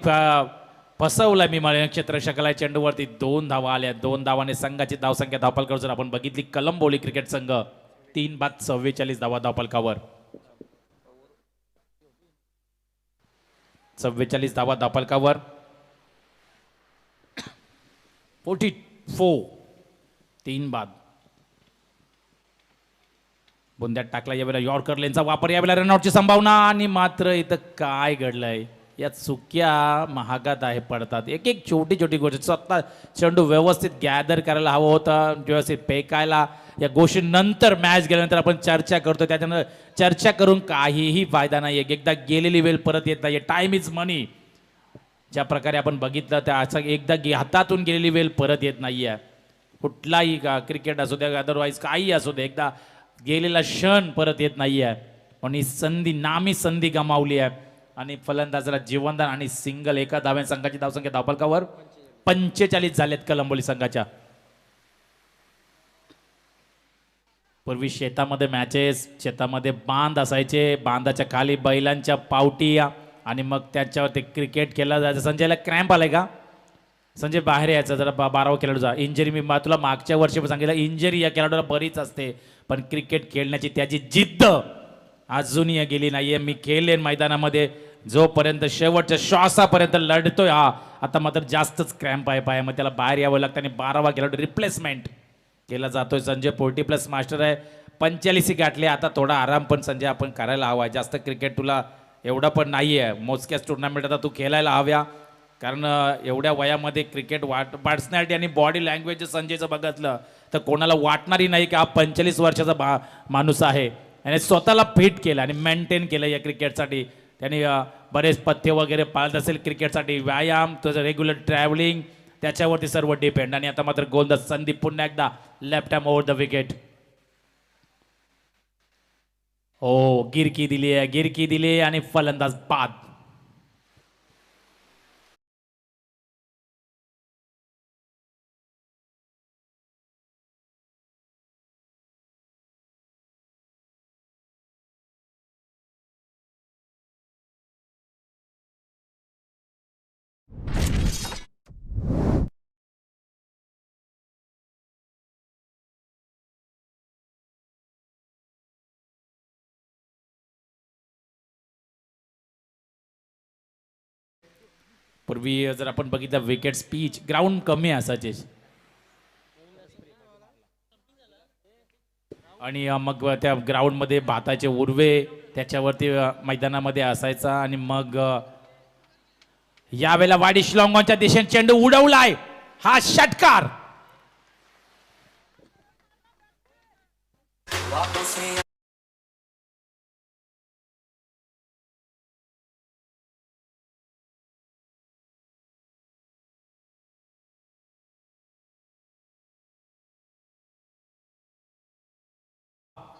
फसवलाय मी मला क्षेत्र शकलाय चेंडूवरती 2 धावा आल्या 2 धावाने संघाची धावसंख्या दापलकर जर आपण बघितली कलंबोली क्रिकेट संघ 3 बाद 44 धावा दापलकावर 44 धावा दापलकावर 44 3 बाद बुंद्यात टाकला यावेळेला यॉर्कर लेनचा वापर यावेळेला रनआउटची संभावना आणि मात्र इथं काय घडलंय या चुक्या महागात आहे पडतात. एक एक छोटी छोटी गोष्ट स्वतः चेंडू व्यवस्थित गॅदर करायला हवं होतं, व्यवस्थित फेकायला. या गोष्टी नंतर मॅच गेल्यानंतर आपण चर्चा करतो, त्याच्यानंतर चर्चा करून काहीही फायदा नाही. एकदा गेलेली वेळ परत येत नाही. टाइम इज मनी. ज्या प्रकारे आपण बघितलं त्या असं एकदा हातातून गेलेली वेळ परत येत नाही आहे. कुठलाही क्रिकेट असू द्या, अदरवाईज काही असू दे, एकदा गेलेला क्षण परत येत नाही आहे. पण ही संधी, नामी संधी गमावली आहे. आणि फलंदाजाला जीवनदान आणि सिंगल. एका धाव्याने संघाची धावसंख्या धावफलकावर 45 झालेत कलंबोली संघाच्या. पूर्वी शेतामध्ये मॅचेस, शेतामध्ये बांध असायचे, बांधाच्या खाली बैलांच्या पावटी आणि मग त्याच्यावर ते क्रिकेट केलं जायचं. संजयला क्रॅम्प आलाय का? संजय बाहेर यायचा जरा. 12वा खेळाडूचा इंजरी. मी तुला मागच्या वर्षी पण सांगितलं, इंजरी या खेळाडूला बरीच असते, पण क्रिकेट खेळण्याची त्याची जिद्द अजूनही गेली नाहीये. मी खेळलेन मैदानामध्ये, जोपर्यंत शेवटच्या श्वासापर्यंत लढतोय हा. आता मात्र जास्तच क्रॅम्प आहे पाय, मग त्याला बाहेर यावं लागतं आणि 12वा खेळाडू रिप्लेसमेंट केला जातोय. संजय 40+ मास्टर आहे, 45 गाठले. आता थोडा आराम पण संजय आपण करायला हवा आहे. जास्त क्रिकेट तुला एवढा पण नाही आहे. मोजक्याच टुर्नामेंट आता तू खेळायला हव्या, कारण एवढ्या वयामध्ये क्रिकेट पर्सनॅलिटी आणि बॉडी लँग्वेज संजयचं बघितलं तर कोणाला वाटणारी नाही की हा 45 वर्षाचा माणूस आहे. आणि स्वतःला फिट केलं आणि मेंटेन केलं या क्रिकेटसाठी. त्यांनी बरेच पथ्य वगैरे पाळत असेल क्रिकेटसाठी. व्यायाम, तुझं रेग्युलर ट्रॅव्हलिंग, त्याच्यावरती सर्व डिपेंड. आणि आता मात्र गोलंदाज संदीप पुन्हा एकदा left arm over the wicket. हो, गिरकी दिली आहे, गिरकी दिली आणि फलंदाज बाद. पूर्वी जर आपण बघितलं विकेट स्पीच, ग्राउंड कमी असायचे आणि मग त्या ग्राउंडमध्ये भाताचे उर्वे त्याच्यावरती मैदानामध्ये असायचा. आणि मग यावेळेला वाडी शिलाँगच्या दिशेने चेंडू उडवलाय, हा षटकार.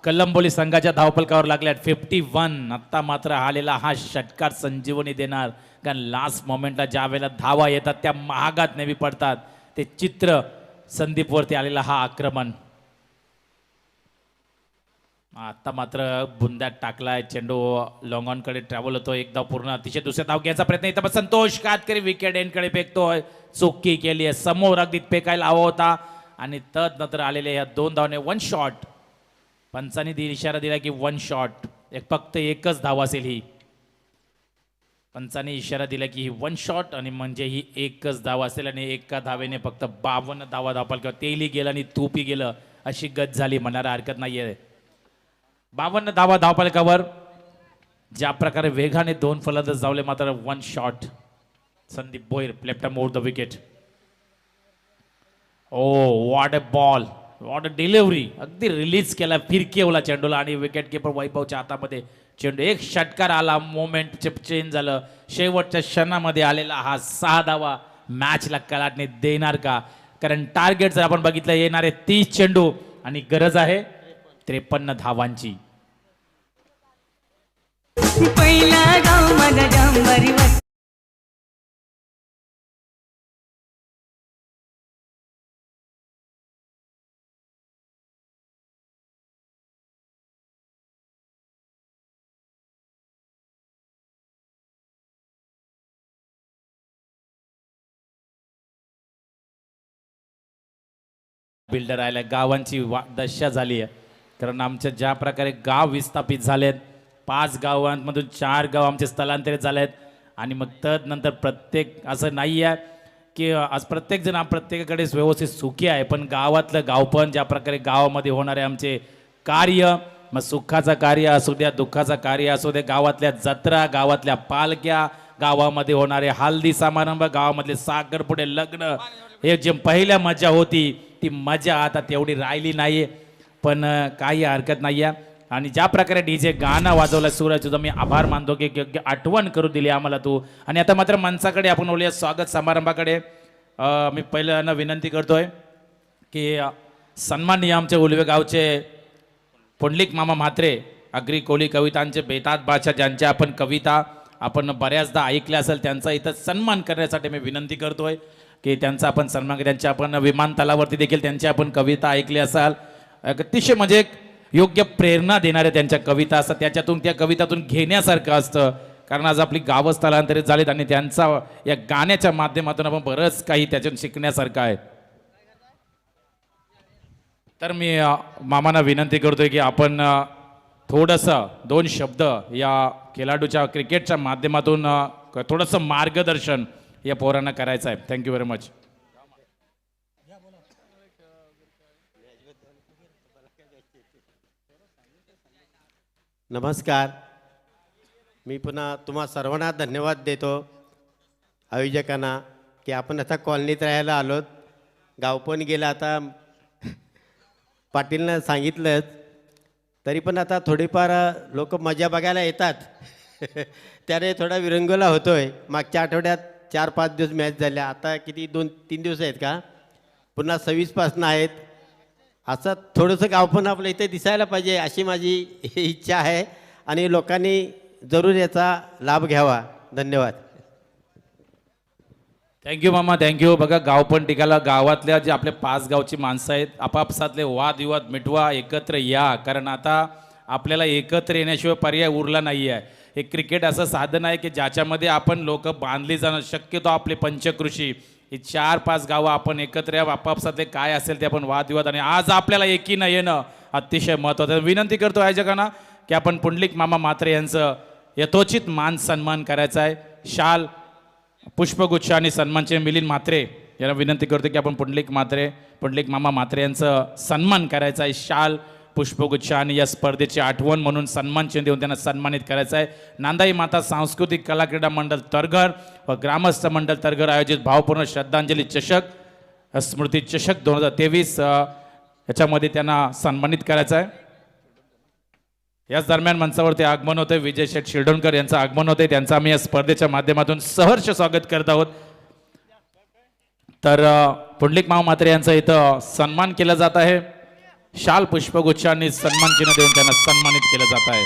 कलंबोली संघाच्या धावफलकावर लागल्यात 51. आता मात्र आलेला हा षटकार संजीवनी देणार, कारण लास्ट मोमेंटला ज्या वेळेला धावा येतात त्या महागात नेहमी पडतात. ते चित्र संदीपवरती आलेला हा आक्रमण. आता मात्र बुंद्यात टाकलाय चेंडू, लॉंगॉनकडे ट्रॅव्हल होतो. एकदा पूर्ण अतिशय दुसऱ्या धाव घ्यायचा प्रयत्न इथं, पण संतोष कातकरी विकेट एंडकडे फेकतोय. चुकी केली आहे, समोर अगदी फेकायला हवा होता. आणि तदनंतर आलेले ह्या 2 धावने 1 शॉट. पंचांनी इशारा दिला की 1 शॉट, फक्त एकच धाव असेल ही. पंचांनी इशारा दिला की ही 1 शॉट आणि म्हणजे ही एकच धाव असेल. आणि एका धावेने फक्त 52 धावा धावफलकावर. तेही गेलं आणि तूपही गेलं अशी गत झाली, म्हणायला हरकत नाहीये. 52 धावा धावफलकावर. ज्या प्रकारे वेगाने 2 फलंदाज धावले, मात्र 1 shot. Sandeep Bhoir left arm over the wicket. Oh what a ball, what a delivery. अगदी रिलीज केला, फिरकेवला चेंडूला आणि विकेट किपर वैभवच्या हातामध्ये चेंडू. एक षटकार आला, मोमेंट चेंज झालं. शेवटच्या क्षणामध्ये आलेला हा 6 धावा मॅचला कलाटणी देणार का? कारण टार्गेट जर आपण बघितलं, येणारे 30 चेंडू आणि गरज आहे 53 धावांची. पहिला गाव माझा जांभरी बिल्डर आयला, गावांची दशा झाली आहे. कारण आमच्या ज्या प्रकारे गाव विस्थापित झालेत, 5 गावांमधून 4 गाव आमचे स्थलांतरित झालेत. आणि मग तदनंतर प्रत्येक असं नाही आहे की आज प्रत्येक जण प्रत्येकाकडे व्यवस्थित सुखी आहे, पण गावातलं गावपण, ज्या प्रकारे गावामध्ये होणारे आमचे कार्य, मग सुखाचं कार्य असू द्या, दुःखाचं कार्य असू द्या, गावातल्या जत्रा, गावातल्या पालख्या, गावामध्ये होणारे हल्दी समारंभ, गावामधले साखरपुडे, लग्न, हे जे पहिल्या मजा होती ती मजा आता तेवढी राहिली नाहीये. पण काही हरकत नाही आहे. आणि ज्या प्रकारे डीजे गाणं वाजवलं सूरज, तुझं मी आभार मानतो की योग्य आठवण करून दिली आम्हाला तू. आणि आता मात्र माणसाकडे आपण बोलूया स्वागत समारंभाकडे. मी पहिल्यांदा विनंती करतोय की सन्माननीय आमचे उलवे गावचे पुंडलिक मामा म्हात्रे, अग्री कोली कवितांचे बेतात बादशाह, ज्यांच्या आपण कविता आपण बऱ्याचदा ऐकल्या असेल, त्यांचा इथं सन्मान करण्यासाठी मी विनंती करतोय की त्यांचा आपण सन्मान, त्यांच्या आपण विमानतळावरती देखील त्यांची आपण कविता ऐकली असाल. अतिशय म्हणजे एक योग्य प्रेरणा देणाऱ्या त्यांच्या कविता असतात, त्याच्यातून त्या कवितातून घेण्यासारखं असतं. कारण आज आपली गावं स्थलांतरित झालीत आणि त्यांचा या गाण्याच्या माध्यमातून आपण बरंच काही त्याच्यातून शिकण्यासारखं आहे. तर मी मामांना विनंती करतोय की आपण थोडंसं 2 शब्द या खेळाडूच्या क्रिकेटच्या माध्यमातून थोडंसं मार्गदर्शन या पोरांना करायचं आहे. Thank you very much. नमस्कार. मी पुन्हा तुम्हा सर्वांना धन्यवाद देतो, आयोजकांना, की आपण आता कॉलनीत राहायला आलोत. गाव पण गेलं, आता पाटीलनं सांगितलंच, तरी पण आता थोडीफार लोक मजा बघायला येतात. त्याने थोडा विरंगुळा होतोय. मागच्या आठवड्यात 4-5 दिवस मॅच झाल्या, आता किती 2-3 दिवस आहेत का, पुन्हा 26पासून आहेत. असं थोडंसं गाव पण आपलं इथे दिसायला पाहिजे अशी माझी इच्छा आहे आणि लोकांनी जरूर याचा लाभ घ्यावा. धन्यवाद. थँक्यू मामा, थँक्यू. बघा गाव पण टिकायला, गावातल्या जे आपले 5 गावची माणसं आहेत आपापसातले वादविवाद मिटवा, एकत्र या. कारण आता आपल्याला एकत्र येण्याशिवाय पर्याय उरला नाही आहे. हे क्रिकेट असं साधन आहे की ज्याच्यामध्ये आपण लोक बांधली जाणं, शक्यतो आपले पंचकृषी ही 4-5 गावं आपण एकत्र या, आपापसातले काय असेल ते आपण वादविवाद, आणि आज आपल्याला एकीनं येणं अतिशय महत्त्वाचं. विनंती करतो आयोजकांना की आपण पुंडलिक मामा म्हात्रे यांचं यथोचित मान सन्मान करायचा आहे. शाल, पुष्पगुच्छ आणि सन्मानचे मिलिंद म्हात्रे यांना विनंती करतो की आपण पुंडलिक मामा म्हात्रे यांचं सन्मान करायचा आहे. शाल, पुष्पगुच्छ आणि या स्पर्धेची आठवण म्हणून सन्मानचिन्ह देऊन त्यांना सन्मानित करायचं आहे. नांदाई माता सांस्कृतिक कला क्रीडा मंडळ तरघर व ग्रामस्थ मंडळ तरघर आयोजित भावपूर्ण श्रद्धांजली चषक, स्मृती चषक 2023 याच्यामध्ये त्यांना सन्मानित करायचं आहे. याच दरम्यान मंचावरती आगमन होते विजय शेठ शिरडोणकर यांचं आगमन होते, त्यांचं आम्ही या स्पर्धेच्या माध्यमातून सहर्ष स्वागत करत आहोत. तर पुंडलिक मामा म्हात्रे यांचा इथं सन्मान केला जात आहे. शाल, पुष्पगुच्छ आणि सन्मान चिन्ह देऊन त्यांना सन्मानित केलं जात आहे.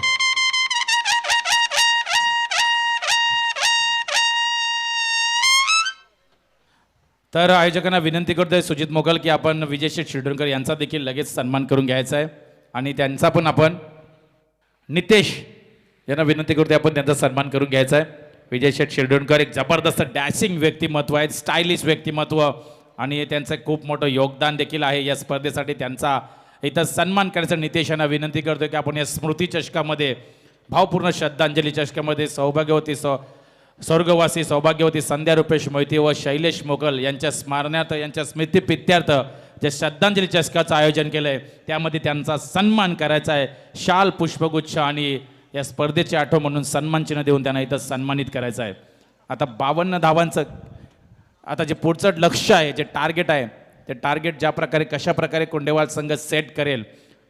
तर आयोजकांना विनंती करतोय सुजित मोगल की आपण विजय शेठ शिरडोणकर यांचा देखील लगेच सन्मान करून घ्यायचा आहे. आणि त्यांचा पण आपण नितेश यांना विनंती करतोय आपण त्यांचा सन्मान करून घ्यायचा आहे. विजय शेठ शिरडोणकर एक जबरदस्त डॅशिंग व्यक्तिमत्व आहे, स्टायलिश व्यक्तिमत्व, आणि त्यांचं खूप मोठं योगदान देखील आहे या स्पर्धेसाठी. त्यांचा इथं सन्मान करायचं. नितेश यांना विनंती करतोय की आपण या स्मृती चषकामध्ये, भावपूर्ण श्रद्धांजली चषकामध्ये सौभाग्यवती स्वर्गवासी सौभाग्यवती संध्या रुपेश मोहिते व शैलेश मोगल यांच्या स्मरणार्थ, यांच्या स्मृतिप्रित्यर्थ जे श्रद्धांजली चषकाचं आयोजन केलं आहे त्यामध्ये त्यांचा सन्मान करायचा आहे. शाल, पुष्पगुच्छ आणि या स्पर्धेची आठवण म्हणून सन्मान चिन्ह देऊन त्यांना इथं सन्मानित करायचं आहे. आता 52 धावांचं आता जे पुढचं लक्ष आहे, जे टार्गेट आहे, ते टार्गेट ज्या प्रकारे कशा प्रकारे कुंडेवाल संघ सेट करेल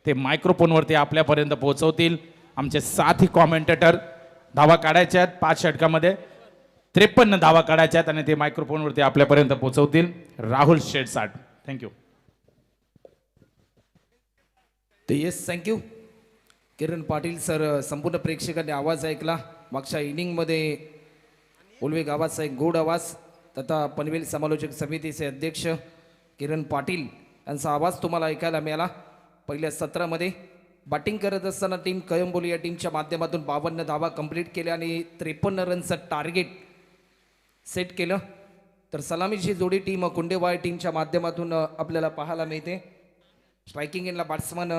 ते मायक्रोफोनवरती आपल्यापर्यंत पोहोचवतील आमचे साथी कॉमेंटेटर. धावा काढायच्या आहेत 5 षटकामध्ये 53 धावा काढायच्या आहेत आणि ते मायक्रोफोनवरती आपल्यापर्यंत पोहोचवतील Rahul शेडसाट. Thank you. Yes, thank you Kiran Patil sir. संपूर्ण प्रेक्षकांनी आवाज ऐकला. मागच्या इनिंगमध्ये उलवे गावाचा एक गोड आवाज तथा पनवेल समालोचक समितीचे अध्यक्ष किरण पाटील यांचा आवाज तुम्हाला ऐकायला मिळाला. पहिल्या सत्रामध्ये बॅटिंग करत असताना टीम कळंबोली या टीमच्या माध्यमातून 52 धावा कंप्लीट केल्या आणि 53 रनचं टार्गेट सेट केलं. तर सलामीची जोडी टीम कुंडेवाळ टीमच्या माध्यमातून आपल्याला पाहायला मिळते. स्ट्रायकिंग एंडला बॅट्समन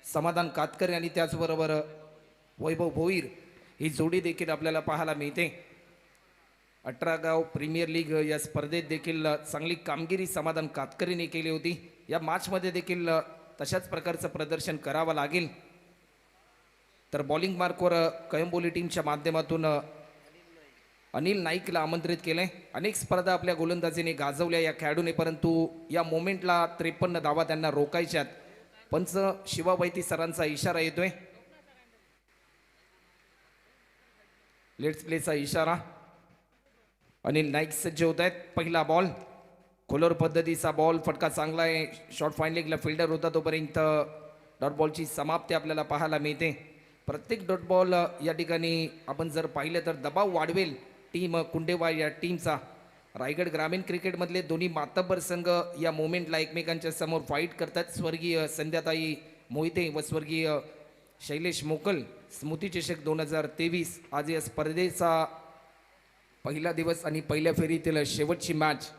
समाधान कातकर आणि त्याचबरोबर वैभव भोईर ही जोडी देखील आपल्याला पाहायला मिळते. 18 गाव प्रीमियर लीग या स्पर्धेत देखील चांगली कामगिरी समाधान कातकरीने केली होती. या मॅचमध्ये देखील तशाच प्रकारचं प्रदर्शन करावं लागेल. तर बॉलिंग मार्कवर कळंबोली टीमच्या माध्यमातून अनिल नाईकला आमंत्रित केलंय. अनेक स्पर्धा आपल्या गोलंदाजीने गाजवल्या या खेळाडूने, परंतु या मोमेंटला 53 धावा त्यांना रोखायच्यात. पंच शिवा वैती सरांचा इशारा येतोय. लेट्स प्लेचा इशारा. अनिल नाईक सज्ज होत आहेत. पहिला बॉल खोलवर पद्धतीचा बॉल, फटका चांगला आहे. शॉर्ट फाईन लेगला फिल्डर होता तोपर्यंत डॉट बॉलची समाप्ती आपल्याला पाहायला मिळते. प्रत्येक डॉट बॉल या ठिकाणी आपण जर पाहिलं तर दबाव वाढवेल टीम कुंडेवाय या टीमचा. रायगड ग्रामीण क्रिकेटमधले दोन्ही मातब्बर संघ या मोमेंटला एकमेकांच्या समोर फाईट करतात. स्वर्गीय संध्याताई मोहिते व स्वर्गीय शैलेश मोकल स्मृती चषक 2023 आज या स्पर्धेचा पहिला दिवस आणि पहिल्या फेरीतील शेवटची मॅच.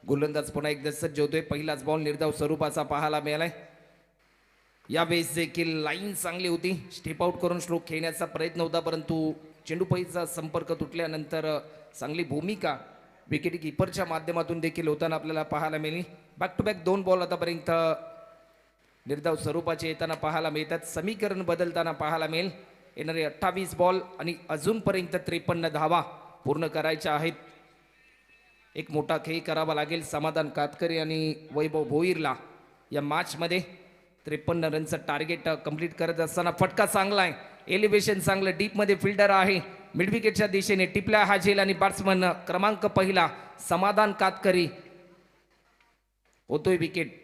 गोलंदाज पुन्हा एकदा सज्ज होतोय. पहिलाच बॉल निर्धाव स्वरूपाचा पाहायला मिळालाय. यावेळेस देखील लाईन चांगली होती. स्टेप आउट करून स्ट्रोक खेळण्याचा प्रयत्न होता, परंतु चेंडूपैचा संपर्क तुटल्यानंतर चांगली भूमिका विकेट किपरच्या माध्यमातून देखील होताना आपल्याला पाहायला मिळाली. बॅक टू बॅक 2 बॉल आतापर्यंत निर्धाव स्वरूपाचे येताना पाहायला मिळतात. समीकरण बदलताना पाहायला मिळेल. येणारे 28 बॉल आणि अजूनपर्यंत 53 धावा पूर्ण करायच्या आहेत. एक मोठा खेळ करावा लागेल समाधान कातकरी आणि वैभव भोईरला या मॅचमध्ये. 53 रनचं टार्गेट कंप्लीट करत असताना फटका चांगला आहे. एलिव्हेशन चांगलं, डीपमध्ये फिल्डर आहे. मिड विकेटच्या दिशेने टिपल्या हा झेल आणि बॅट्समन क्रमांक पहिला समाधान कातकरी होतोय विकेट.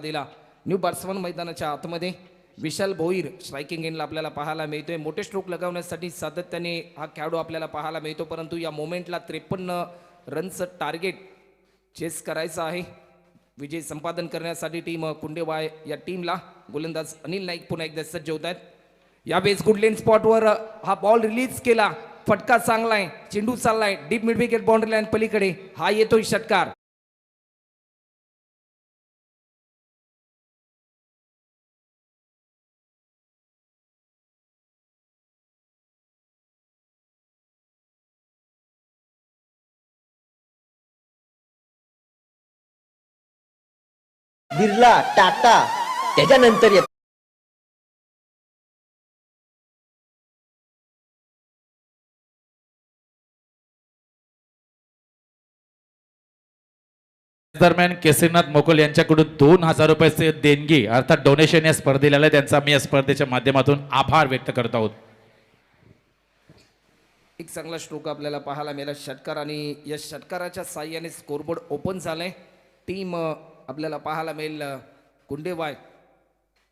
दिला. न्यू बॅट्समन मैदानाच्या आतमध्ये विशाल भोईर स्ट्रायकिंग एंडला आपल्याला पाहायला मिळतोय. मोठे स्ट्रोक लगावण्यासाठी सातत्याने हा खेळाडू आपल्याला पाहायला मिळतो, परंतु या मोमेंटला 53 रनचं टार्गेट चेस करायचं आहे. विजय संपादन करण्यासाठी टीम कुंडेवाय या टीमला गोलंदाज अनिल नाईक पुन्हा एकदा सज्ज होत आहेत. यावेळेस गुडलेन स्पॉटवर हा बॉल रिलीज केला. फटका चांगला आहे. चेंडू चाललाय deep mid wicket boundary line पलीकडे. हा येतोय षटकार. बिर्ला, टाटा त्याच्यानंतर येत. दरम्यान केसरीनाथ मोकल यांच्याकडून 2000 रुपयाचे देणगी अर्थात डोनेशन या स्पर्धेला आलंय. त्यांचा मी या स्पर्धेच्या माध्यमातून आभार व्यक्त करत आहोत. एक चांगला स्ट्रोक आपल्याला पाहायला मिळाला षटकार आणि या षटकाराच्या साह्याने स्कोरबोर्ड ओपन झालंय. टीम आपल्याला पाहायला मिळेल कुंडेवाय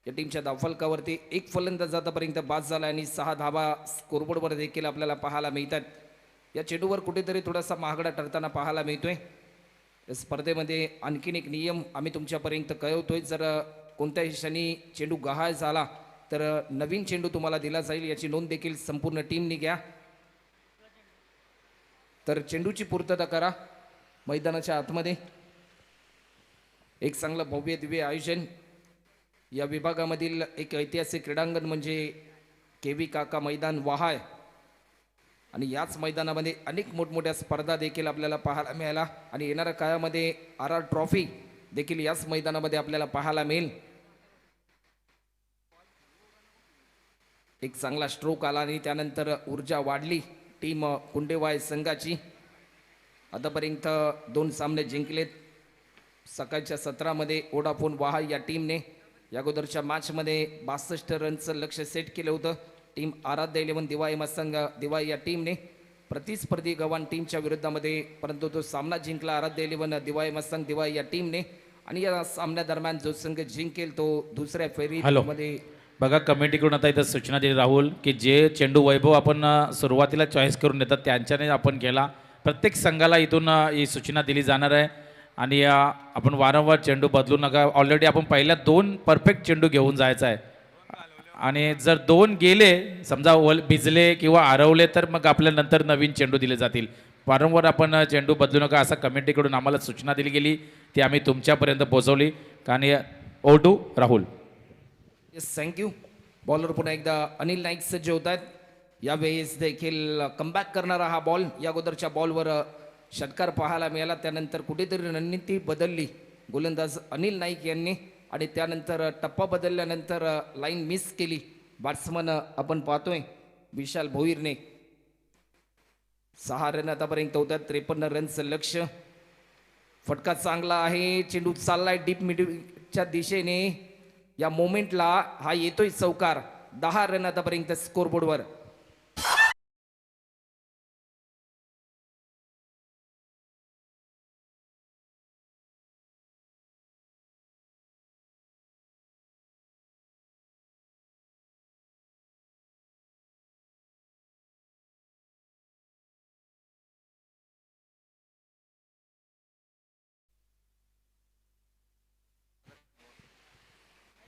या टीमच्या धावफलकावरती एक फलंदाज आतापर्यंत बाद झाला आणि 6 धावा स्कोरबोर्डवर देखील आपल्याला पाहायला मिळतात. या चेंडूवर कुठेतरी थोडासा महागडा ठरताना पाहायला मिळतोय. या स्पर्धेमध्ये आणखीन एक नियम आम्ही तुमच्यापर्यंत कळवतोय. जर कोणत्याही क्षणी चेंडू गहाळ झाला तर नवीन चेंडू तुम्हाला दिला जाईल, याची नोंद देखील संपूर्ण टीमने घ्या. तर चेंडूची पूर्तता करा. मैदानाच्या आतमध्ये एक चांगलं भव्य दिव्य आयोजन. या विभागामधील एक ऐतिहासिक क्रीडांगण म्हणजे केवी काका मैदान वहाळ आणि याच मैदानामध्ये अनेक मोठमोठ्या स्पर्धा देखील आपल्याला पाहायला मिळाला आणि येणाऱ्या काळामध्ये RR ट्रॉफी देखील याच मैदानामध्ये आपल्याला पाहायला मिळेल. एक चांगला स्ट्रोक आला आणि त्यानंतर ऊर्जा वाढली टीम कुंडेवाय संघाची. आतापर्यंत 2 सामने जिंकलेत. सकाळच्या सत्रामध्ये वोडाफोन वहाळ या टीमने या अगोदरच्या मॅचमध्ये 62 रनचं लक्ष्य सेट केलं होतं. टीम आराध्य 11 दिवाळी मसंग दिवाळी या टीमने प्रतिस्पर्धी गव्हाण टीमच्या विरुद्धामध्ये, परंतु तो सामना जिंकला आराध्य 11 दिवाळी मसंग दिवाळी या टीमने. आणि या सामन्यादरम्यान जो संघ जिंकेल तो दुसऱ्या फेरीमध्ये. बघा कमिटीकडून आता इथं सूचना दिली राहुल की जे चेंडू वैभव आपण सुरुवातीला चॉईस करून देतात त्यांच्याने आपण केला. प्रत्येक संघाला इथून ही सूचना दिली जाणार आहे आणि आपण वारंवार चेंडू बदलू नका. ऑलरेडी आपण पहिल्या 2 परफेक्ट चेंडू घेऊन जायचा आहे आणि जर 2 गेले समजा भिजले किंवा हरवले तर मग आपल्या नंतर नवीन चेंडू दिले जातील. वारंवार आपण चेंडू बदलू नका असं कमिटीकडून आम्हाला सूचना दिली गेली, ती आम्ही तुमच्यापर्यंत पोहोचवली. आणि O2 Rahul. Yes thank you. Bowler पुन्हा एकदा अनिल नाईक सज्ज होत आहेत. यावेळेस देखील कमबॅक करणारा हा बॉल, या अगोदरच्या बॉलवर षटकार पाहायला मिळाला, त्यानंतर कुठेतरी रणनीती बदलली गोलंदाज अनिल नाईक यांनी आणि त्यानंतर टप्पा बदलल्यानंतर लाईन मिस केली बॅट्समन आपण पाहतोय विशाल भोईरने. 6 रन आतापर्यंत होतात. 53 रनचं लक्ष. फटका चांगला आहे, चेंडू चाललाय डीप मिडच्या दिशेने. या मोमेंटला हा येतोय चौकार. 10 रन आतापर्यंत स्कोरबोर्डवर.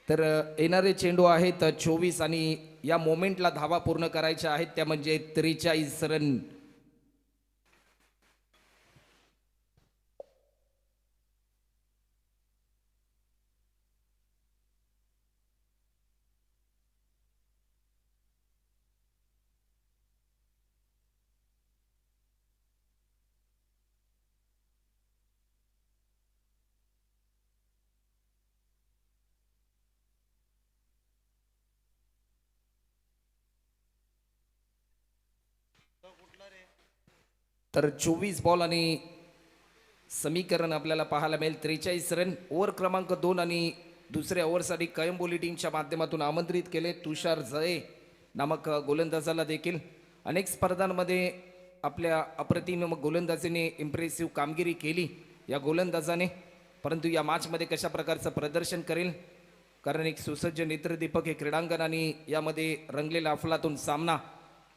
तर येणारे चेंडू आहेत 24 आणि या मोमेंटला धावा पूर्ण करायच्या आहेत त्या म्हणजे 43 रन. तर 24 बॉल आणि समीकरण आपल्याला पाहायला मिळेल 43 रन. ओव्हर क्रमांक 2 आणि दुसऱ्या ओव्हरसाठी कळंबोली टीमच्या माध्यमातून आमंत्रित केले तुषार जये नामक गोलंदाजाला देखील. अनेक स्पर्धांमध्ये आपल्या अप्रतिम गोलंदाजीने इम्प्रेसिव्ह कामगिरी केली या गोलंदाजाने, परंतु या मॅचमध्ये कशा प्रकारचं प्रदर्शन करेल, कारण एक सुसज्ज नेत्रदीपक हे क्रीडांगण आणि यामध्ये रंगलेला अफलातून सामना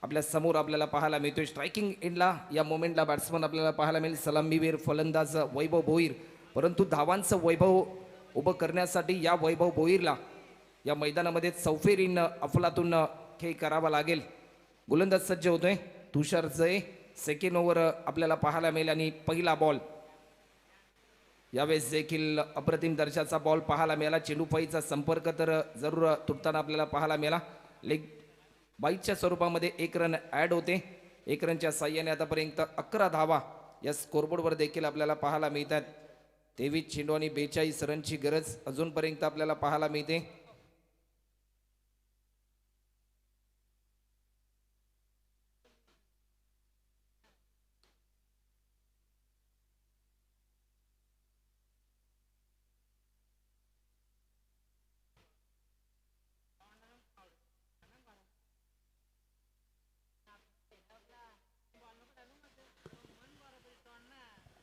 आपल्या समोर आपल्याला पाहायला मिळतोय. स्ट्रायकिंग एंडला या मोमेंटला बॅट्समन आपल्याला पाहायला मिळेल सलामीवीर फलंदाज वैभव भोईर, परंतु धावांचं वैभव उभं करण्यासाठी या वैभव भोईरला या मैदानामध्ये चौफेरीन अफलातून खेळ करावा लागेल. गोलंदाज सज्ज होतोय तुषार जये. सेकंड ओव्हर आपल्याला पाहायला मिळेल आणि पहिला बॉल यावेळेस देखील अप्रतिम दर्जाचा बॉल पाहायला मिळाला. चेंडू फळीचा संपर्क तर जरूर तुटताना आपल्याला पाहायला मिळाला. लेग बाईटच्या स्वरूपामध्ये 1 रन ॲड होते. 1 रनच्या साह्याने आतापर्यंत 11 धावा या स्कोरबोर्डवर देखील आपल्याला पाहायला मिळतात. 23 चेंडू आणि 42 रनची गरज अजूनपर्यंत आपल्याला पाहायला मिळते.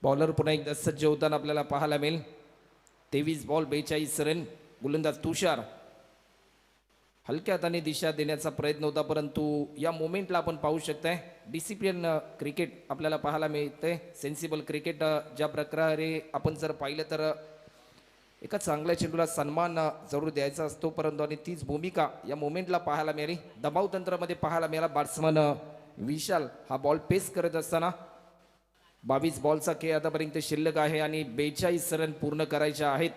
बॉलर पुन्हा एकदा सज्ज होताना आपल्याला पाहायला मिळेल. 23 बॉल 42 रन. गोलंदाज तुषार हलक्या हाताने दिशा देण्याचा प्रयत्न होता, परंतु या मोमेंटला आपण पाहू शकताय डिसिप्लिन क्रिकेट आपल्याला पाहायला मिळतंय. सेन्सिबल क्रिकेट ज्या प्रकारे आपण जर पाहिलं तर एका चांगल्या चेंडूला सन्मान जरूर द्यायचा असतो, परंतु आणि तीच भूमिका या मोमेंटला पाहायला मिळाली. दबाव तंत्रामध्ये पाहायला मिळाला. बॅट्समन विशाल हा बॉल पेस करत असताना 22 बॉलचा खेळ आतापर्यंत शिल्लक आहे आणि 42 रन पूर्ण करायचे आहेत.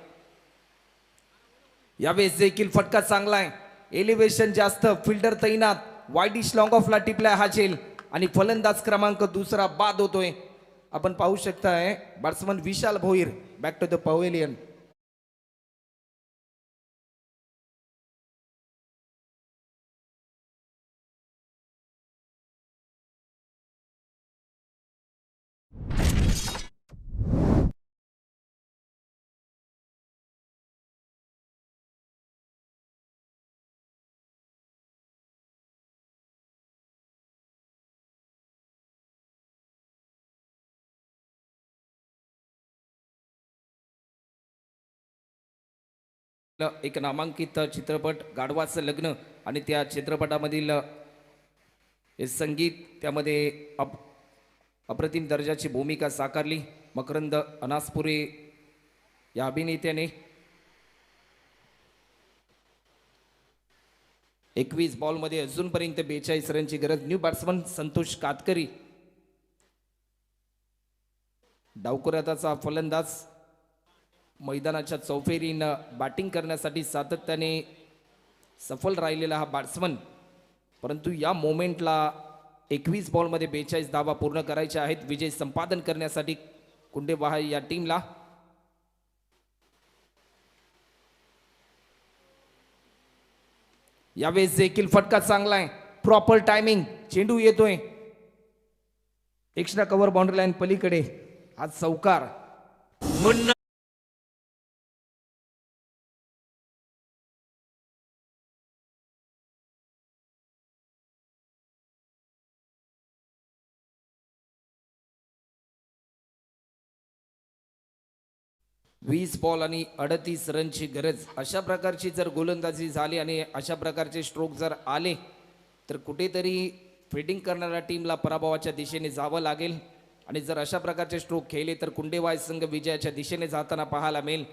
यावेळेस देखील फटका चांगला आहे. एलिव्हेशन जास्त, फिल्डर तैनात, वाईडिश लॉंग ऑफला टिपलाय हा झेल आणि फलंदाज क्रमांक 2 बाद होतोय. आपण पाहू शकताय batsman Vishal Bhoir back to the pavilion. एक नामांकित चित्रपट गाढवाचं लग्न आणि त्या चित्रपटामधील हे संगीत त्यामध्ये अप्रतिम दर्जाची भूमिका साकारली मकरंद अनासपुरे या अभिनेत्याने 21 बॉलमध्ये अजूनपर्यंत 42 रनची गरज. न्यू बॅट्समन संतोष कातकरी डावखुराताचा फलंदाज मैदानाच्या चौफेरीनं बॅटिंग करण्यासाठी सातत्याने सफल राहिलेला हा बॅट्समन, परंतु या मोमेंटला 21 बॉलमध्ये 42 धावा पूर्ण करायच्या आहेत विजय संपादन करण्यासाठी कुंडेवाहा या टीमला. यावेळेस देखील फटका चांगला आहे, प्रॉपर टायमिंग, चेंडू येतोय एक्स्ट्रा कव्हर बाउंड्री लाईन पलीकडे. आज चौकार मुन्ना वीस बॉल आणि 38 रनची गरज. अशा प्रकारची जर गोलंदाजी झाली आणि अशा प्रकारचे स्ट्रोक जर आले तर कुठेतरी फिल्डिंग करणाऱ्या टीमला पराभवाच्या दिशेने जावं लागेल आणि जर अशा प्रकारचे स्ट्रोक खेळले तर कुंडेवाय संघ विजयाच्या दिशेने जाताना पाहायला मिळेल.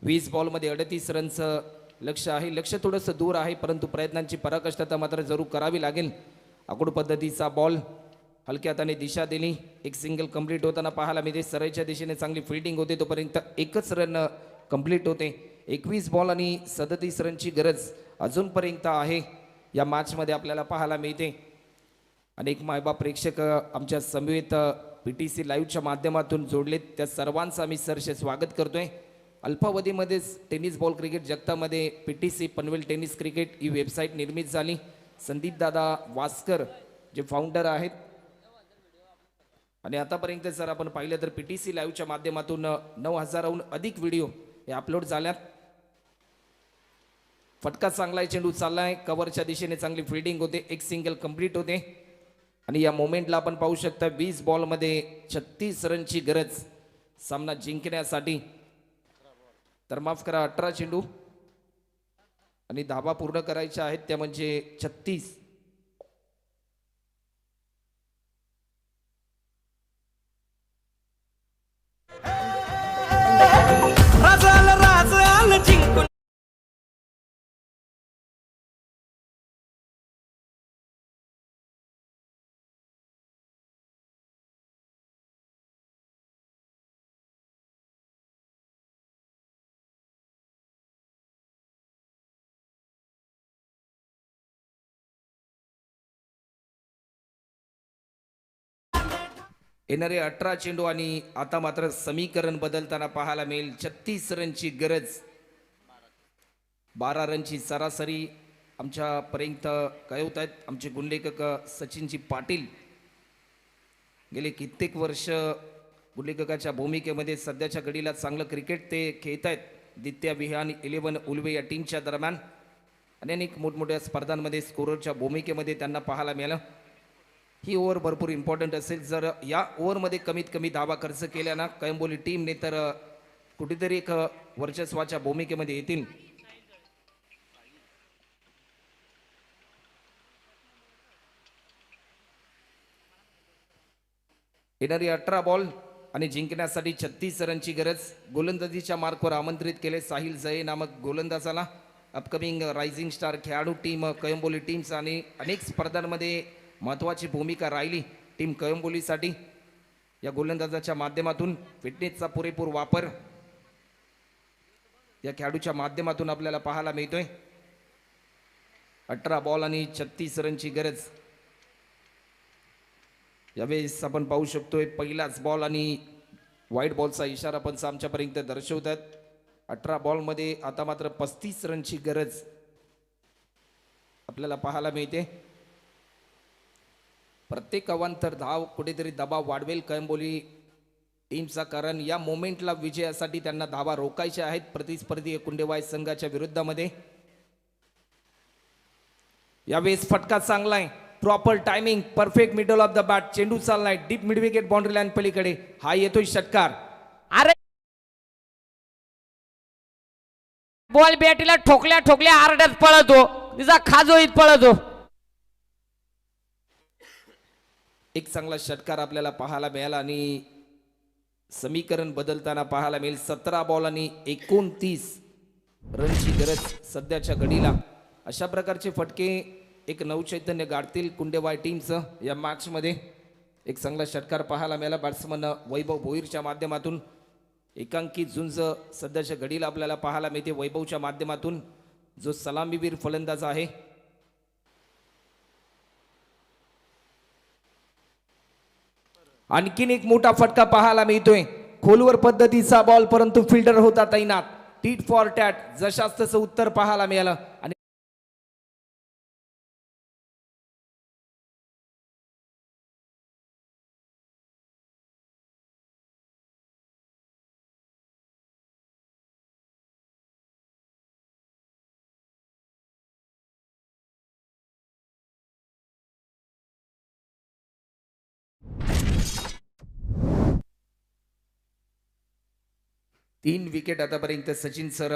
20 बॉलमध्ये 38 रनचं लक्ष्य आहे. लक्ष्य थोडंसं दूर आहे परंतु प्रयत्नांची पराकाष्ठता मात्र जरूर करावी लागेल. आखूड पद्धतीचा बॉल हलक्या हाताने दिशा दिली, एक सिंगल कंप्लीट होताना पाहायला मिळते. सरळच्या दिशेने चांगली फिल्डिंग होते तोपर्यंत एकच रन कंप्लीट होते. 21 बॉल आणि 37 रनची गरज अजूनपर्यंत आहे या मॅचमध्ये आपल्याला पाहायला मिळते. अनेक मायबाप प्रेक्षक आमच्या समवेत PTC लाईव्हच्या माध्यमातून जोडलेत, त्या सर्वांचं आम्ही सहर्ष स्वागत करतोय. अल्पावधीमध्येच टेनिस बॉल क्रिकेट जगतामध्ये PTC पनवेल टेनिस क्रिकेट ही वेबसाईट निर्मित झाली. संदीप दादा वास्कर जे फाउंडर आहेत आणि आतापर्यंत जर आपण पाहिलं तर PTC लाईव्हच्या माध्यमातून 9,000हून अधिक व्हिडिओ हे अपलोड झाल्यात. फटका चांगला आहे, चेंडू चाललाय, कव्हरच्या दिशेने चांगली फिल्डिंग होते, एक सिंगल कंप्लीट होते आणि या मोमेंटला आपण पाहू शकता 20 बॉलमध्ये 36 रनची गरज सामना जिंकण्यासाठी. तर माफ करा 18 चेंडू आणि धावा पूर्ण करायच्या आहेत त्या म्हणजे 36. येणारे 18 चेंडू आणि आता मात्र समीकरण बदलताना पाहायला मिळेल. 36 रनची गरज, 12 रनची सरासरी आमच्यापर्यंत कळवत आहेत आमचे गुणलेखक सचिनजी पाटील. गेले कित्येक वर्ष गुणलेखकाच्या भूमिकेमध्ये सध्याच्या घडीला चांगलं क्रिकेट ते खेळत आहेत. दित्या विहान 11 उल्वे या टीमच्या दरम्यान अनेक मोठमोठ्या स्पर्धांमध्ये स्कोररच्या भूमिकेमध्ये त्यांना पाहायला मिळालं. ही ओव्हर भरपूर इम्पॉर्टंट असेल. जर या ओव्हरमध्ये कमीत कमी धावा खर्च केल्या ना कळंबोली टीमने तर कुठेतरी एक वर्चस्वाच्या भूमिकेमध्ये येतील. येणारी 18 बॉल आणि जिंकण्यासाठी 36 रनची गरज. गोलंदाजीच्या मार्कवर आमंत्रित केले साहिल जये नामक गोलंदाजाला. अपकमिंग रायझिंग स्टार खेळाडू टीम कळंबोली टीमचा आणि अनेक स्पर्धांमध्ये महत्त्वाची भूमिका राहिली टीम कळंबोलीसाठी. या गोलंदाजाच्या माध्यमातून फिटनेसचा पुरेपूर वापर या खेळाडूच्या माध्यमातून आपल्याला पाहायला मिळतोय. 18 बॉल आणि 36 रनची गरज. यावेळेस आपण पाहू शकतोय पहिलाच बॉल आणि वाईट बॉलचा इशारा पण आमच्यापर्यंत दर्शवतात. 18 बॉलमध्ये आता मात्र 35 रनची गरज आपल्याला पाहायला मिळते. प्रत्येक अवांतर धाव कुठेतरी दबाव वाढवेल कळंबोली टीमचा, कारण या मोमेंटला विजयासाठी त्यांना धावा रोखायच्या आहेत प्रतिस्पर्धी कुंडेवाय संघाच्या विरुद्धामध्ये. यावेळेस फटका चांगला आहे, proper timing, perfect middle of the bat, चेंडू चाललाय deep mid wicket boundary line पलीकडे. हा येतोय षटकार. बॉल बॅटीला ठोकल्या ठोकल्या आरड्यात पळतो, तिचा खाजोळीत पळतो. एक चांगला षटकार आपल्याला पाहायला मिळाला आणि समीकरण बदलताना पाहायला मिळेल. 17 बॉल आणि 29 रनची गरज सध्याच्या घडीला. अशा प्रकारचे फटके एक नवचैतन्य गाडतील कुंडेवाय टीमचं या मॅचमध्ये. एक चांगला षटकार पाहायला मिळाला बॅट्समन वैभव भोईरच्या माध्यमातून. एकांकित झुंज सध्याच्या घडीला आपल्याला पाहायला मिळते वैभवच्या माध्यमातून, जो सलामीवीर फलंदाज आहे. आणखीन एक मोठा फटका पाहायला मिळतोय. खोलवर पद्धतीचा बॉल, परंतु फिल्डर होता तैनात. टीट फॉर टॅट जशास तसं उत्तर पाहायला मिळालं. आणि तीन विकेट आतापर्यंत सचिन सर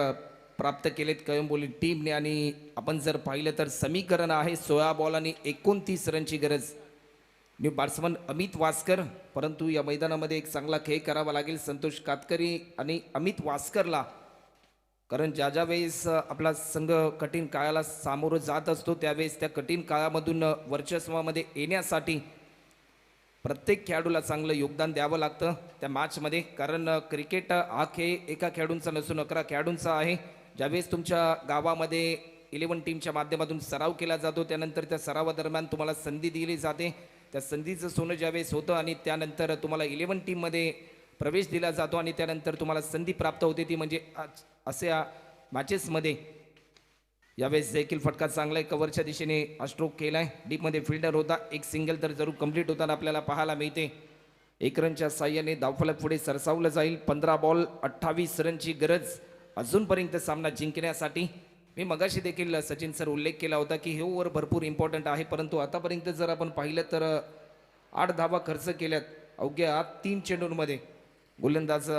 प्राप्त केलेत कळंबोली टीमने. आणि आपण जर पाहिलं तर समीकरण आहे 16 बॉल आणि 29 रनची गरज. न्यू बॅट्समन अमित वास्कर, परंतु या मैदानामध्ये एक चांगला खेळ करावा लागेल संतोष कातकरी आणि अमित वास्करला. कारण ज्या ज्या वेळेस आपला संघ कठीण काळाला सामोरं जात असतो त्यावेळेस त्या कठीण काळामधून वर्चस्वामध्ये येण्यासाठी प्रत्येक खेळाडूला चांगलं योगदान द्यावं लागतं त्या मॅचमध्ये. कारण क्रिकेट हा खेळ एका खेळाडूंचा नसून 11 खेळाडूंचा आहे. ज्यावेळेस तुमच्या गावामध्ये 11 टीमच्या माध्यमातून सराव केला जातो, त्यानंतर त्या सरावादरम्यान तुम्हाला संधी दिली जाते. त्या संधीचं सोनं ज्यावेळेस होतं आणि त्यानंतर तुम्हाला 11 टीममध्ये प्रवेश दिला जातो आणि त्यानंतर तुम्हाला संधी प्राप्त होते, ती म्हणजे अशा मॅचेसमध्ये. यावेळेस देखील फटका चांगला आहे, कव्हरच्या दिशेने हा स्ट्रोक केलाय. डीपमध्ये फिल्डर होता, एक सिंगल तर जरूर कंप्लीट होताना आपल्याला पाहायला मिळते. 1 रनच्या साह्याने धावफलक पुढे सरसावलं जाईल. 15 बॉल 28 रनची गरज अजूनपर्यंत सामना जिंकण्यासाठी. मी मगाशी देखील सचिन सर उल्लेख केला होता की हे ओव्हर भरपूर इम्पॉर्टंट आहे, परंतु आतापर्यंत जर आपण पाहिलं तर 8 धावा खर्च केल्यात अवघ्या 3 चेंडूंमध्ये. गोलंदाज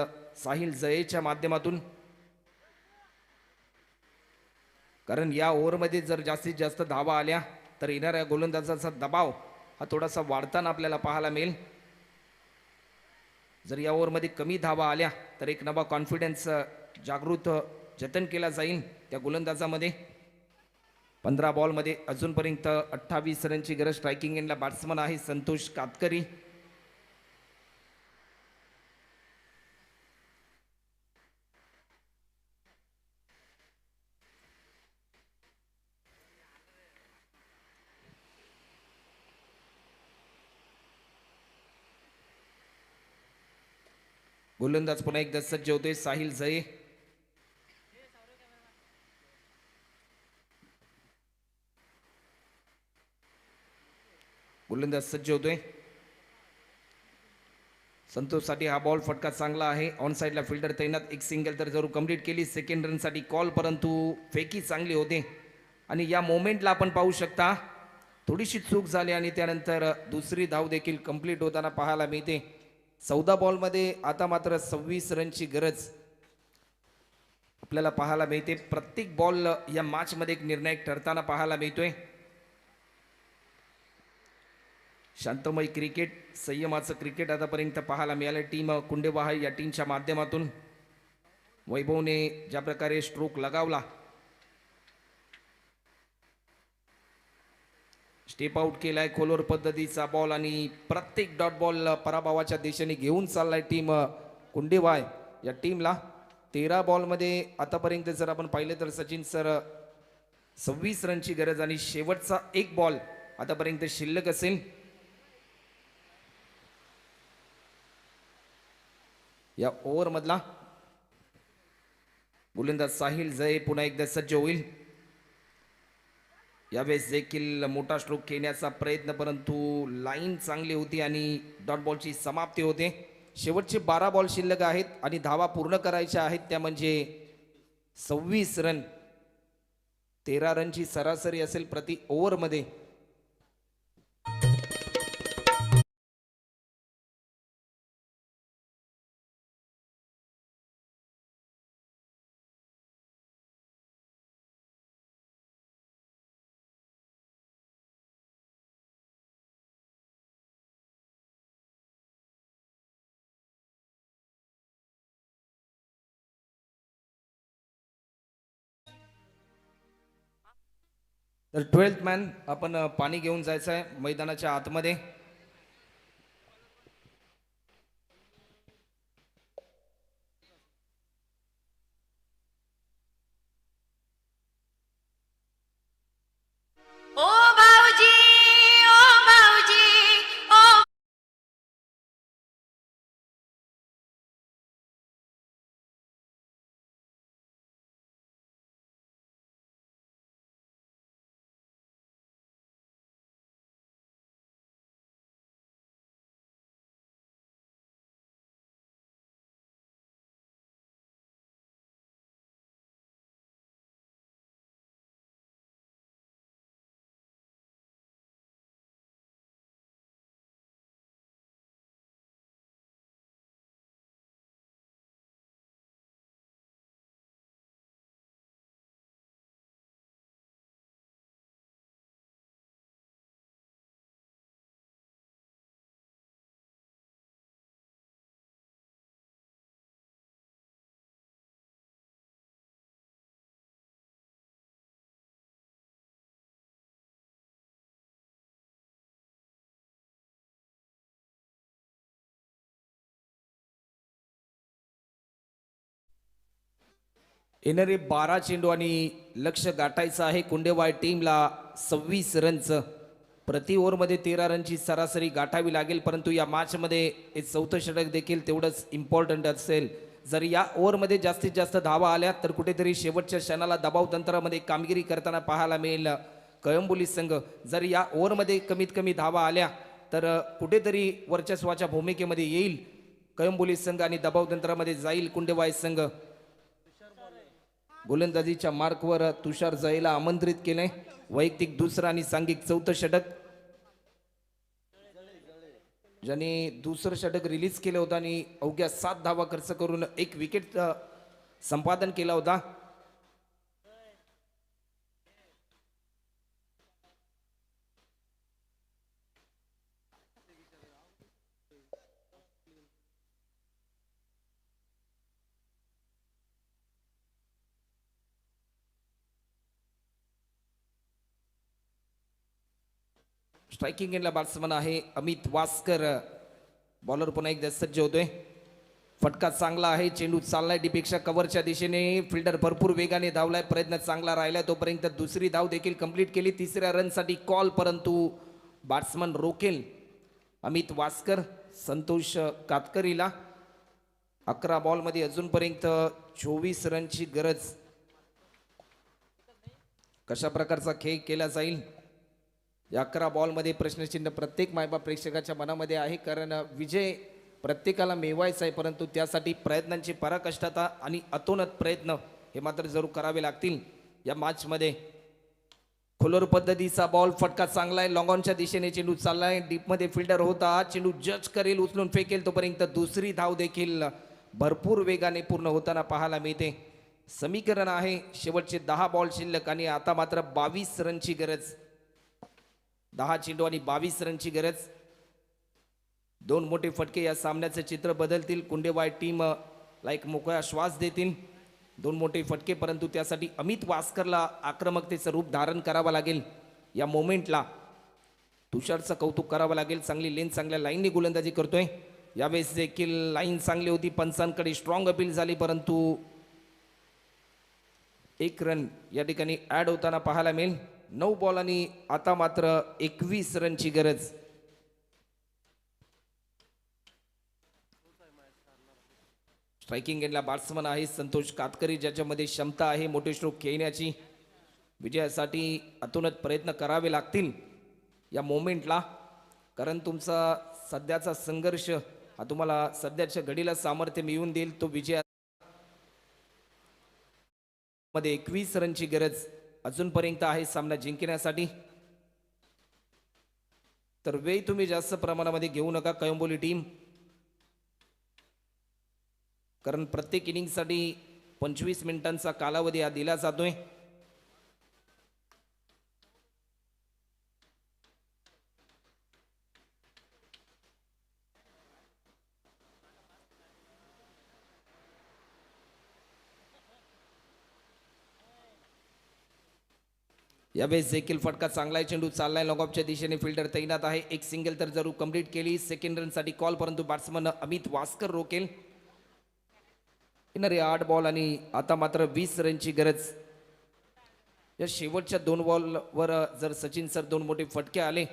साहिल जयेच्या माध्यमातून. कारण या ओव्हरमध्ये जर जास्तीत जास्त धावा आल्या तर येणाऱ्या गोलंदाजाचा दबाव हा थोडासा वाढताना आपल्याला पाहायला मिळेल. जर या ओव्हरमध्ये कमी धावा आल्या तर एक नवा कॉन्फिडन्स जागृत जतन केला जाईल त्या गोलंदाजामध्ये. 15 बॉलमध्ये अजूनपर्यंत 28 रनची गरज. स्ट्रायकिंग एंडला बॅट्समन आहे संतोष कातकरी. गोलंदाज पुन्हा एकदा सज्ज होतोय साहिल जये. गोलंदाज सज्ज होतोय. संतोषसाठी हा बॉल फटका चांगला आहे. ऑन साईडला फिल्डर तैनात. एक सिंगल तर जरूर कंप्लीट केली. सेकंड रनसाठी कॉल, परंतु फेकी चांगली होते. आणि या मोमेंटला आपण पाहू शकता थोडीशी चूक झाली आणि त्यानंतर दुसरी धाव देखील कंप्लीट होताना पाहायला मिळते. 14 बॉलमध्ये आता मात्र 26 रनची गरज आपल्याला पाहायला मिळते. प्रत्येक बॉल या मॅचमध्ये एक निर्णायक ठरताना पाहायला मिळतोय. शांतमय क्रिकेट, संयमाचं क्रिकेट आतापर्यंत पाहायला मिळालं टीम कुंडेवाह या टीमच्या माध्यमातून. वैभवने ज्या प्रकारे स्ट्रोक लगावला, स्टेप आउट केलाय, खोलवर पद्धतीचा बॉल आणि प्रत्येक डॉट बॉल पराभवाच्या दिशेने घेऊन चाललाय टीम कुंडेवाय या टीमला. 13 बॉलमध्ये आतापर्यंत जर आपण पाहिलं तर सचिन सर 26 रनची गरज आणि शेवटचा एक बॉल आतापर्यंत शिल्लक असेल. या ओव्हरमधला गोलंदाज साहिल जय पुन्हा एकदा सज्ज होईल. यावेळेस देखील मोठा स्ट्रोक खेळण्याचा प्रयत्न, परंतु लाईन चांगली होती आणि डॉट बॉलची समाप्ती होते. शेवटचे 12 बॉल शिल्लक आहेत आणि धावा पूर्ण करायच्या आहेत, त्या म्हणजे 26 रन. 13 रनची सरासरी असेल प्रति ओव्हरमध्ये. तर 12th मॅन आपण पाणी घेऊन जायचं आहे मैदानाच्या आतमध्ये. ओ भाऊजी, ओ भाऊजी, ओ येणारे 12 चेंडू आणि लक्ष गाठायचं आहे कुंडेवाय टीमला 26 रनचं. प्रति ओव्हरमध्ये 13 रनची सरासरी गाठावी लागेल, परंतु या मॅचमध्ये हे चौथं षटक देखील तेवढंच इम्पॉर्टंट असेल. जर या ओव्हरमध्ये जास्तीत जास्त धावा आल्या तर कुठेतरी शेवटच्या क्षणाला दबाव तंत्रामध्ये कामगिरी करताना पाहायला मिळेल कळंबोली संघ. जर या ओव्हरमध्ये कमीत कमी धावा आल्या तर कुठेतरी वर्चस्वाच्या भूमिकेमध्ये येईल कळंबोली संघ आणि दबाव तंत्रामध्ये जाईल कुंडेवाय संघ. गोलंदाजीच्या मार्कवर तुषार जयला आमंत्रित केले. वैयक्तिक दुसरं आणि सांघिक चौथं षटक. ज्याने दुसरं षटक रिलीज केलं होतं आणि अवघ्या 7 धावा खर्च करून 1 विकेट संपादन केला होता. स्ट्रायकिंग एंडला बॅट्समन आहे अमित वास्कर. बॉलर पुन्हा एकदा सज्ज होतोय. फटका चांगला आहे. चेंडू चाललाय डीपेक्षा कव्हरच्या दिशेने. फिल्डर भरपूर वेगाने धावलाय. प्रयत्न चांगला राहिलाय. तोपर्यंत दुसरी धाव देखील कंप्लीट केली. तिसऱ्या रनसाठी कॉल, परंतु बॅट्समन रोखेल. अमित वास्कर संतोष कातकरीला 11 बॉलमध्ये अजूनपर्यंत 24 रनची गरज. कशा प्रकारचा खेळ केला जाईल या 11 बॉलमध्ये प्रश्नचिन्ह प्रत्येक मायबाप प्रेक्षकाच्या मनामध्ये आहे. कारण विजय प्रत्येकाला मिळवायचा आहे, परंतु त्यासाठी प्रयत्नांची पराकाष्ठता आणि अतोनात प्रयत्न हे मात्र जरूर करावे लागतील या मॅचमध्ये. खोलर पद्धतीचा बॉल, फटका चांगला आहे. लॉंग ऑनच्या दिशेने चेंडू चाललाय. डीपमध्ये फिल्डर होता. चेंडू जज करेल, उचलून फेकेल. तोपर्यंत दुसरी धाव देखील भरपूर वेगाने पूर्ण होताना पाहायला मिळते. समीकरण आहे शेवटचे 10 बॉल शिल्लक आणि आता मात्र 22 रनची गरज. 10 चेंडू आणि 22 रनची गरज. 2 मोठे फटके या सामन्याचे चित्र बदलतील. कुंडेवाय टीम ला एक मोकळा श्वास देतील. 2 मोठे फटके, परंतु त्यासाठी अमित वास्करला आक्रमकतेचं रूप धारण करावं लागेल. या मोमेंटला तुषारचं कौतुक करावं लागेल. चांगली लेन, चांगल्या लाईनने गोलंदाजी करतोय. यावेळेस देखील लाईन चांगली होती. पंचांकडे स्ट्रॉंग अपील झाली, परंतु 1 रन या ठिकाणी ऍड होताना पाहायला मिळेल. 9 बॉल आणि आता मात्र 21 रनची गरज. स्ट्रायकिंग एंडला बॅट्समन आहे संतोष कातकरी, ज्याच्यामध्ये क्षमता आहे मोठे स्ट्रोक खेळण्याची. विजयासाठी अतोनात प्रयत्न करावे लागतील या मोमेंटला, कारण तुमचा सध्याचा संघर्ष हा तुम्हाला सध्याच्या घडीला सामर्थ्य मिळवून देईल. तो विजय मध्ये 21 रनची गरज अजूनपर्यंत आहे सामना जिंकण्यासाठी. तर वेळ तुम्ही जास्त प्रमाणामध्ये घेऊ नका कळंबोली टीम, कारण प्रत्येक इनिंगसाठी 25 मिनिटांचा कालावधी हा दिला जातोय. यावेळेस देखील फटका चांगला आहे, चेंडू चाललाय लॉंगऑफच्या दिशेने, फिल्डर तैनात आहे, एक सिंगल तर जरूर कंप्लीट केली, सेकंड रनसाठी कॉल, परंतु बॅट्समन अमित वास्कर रोकेल. येणारे 8 बॉल आणि आता मात्र 20 रनची गरज. या शेवटच्या 2 बॉलवर जर सचिन सर 2 मोठे फटके आले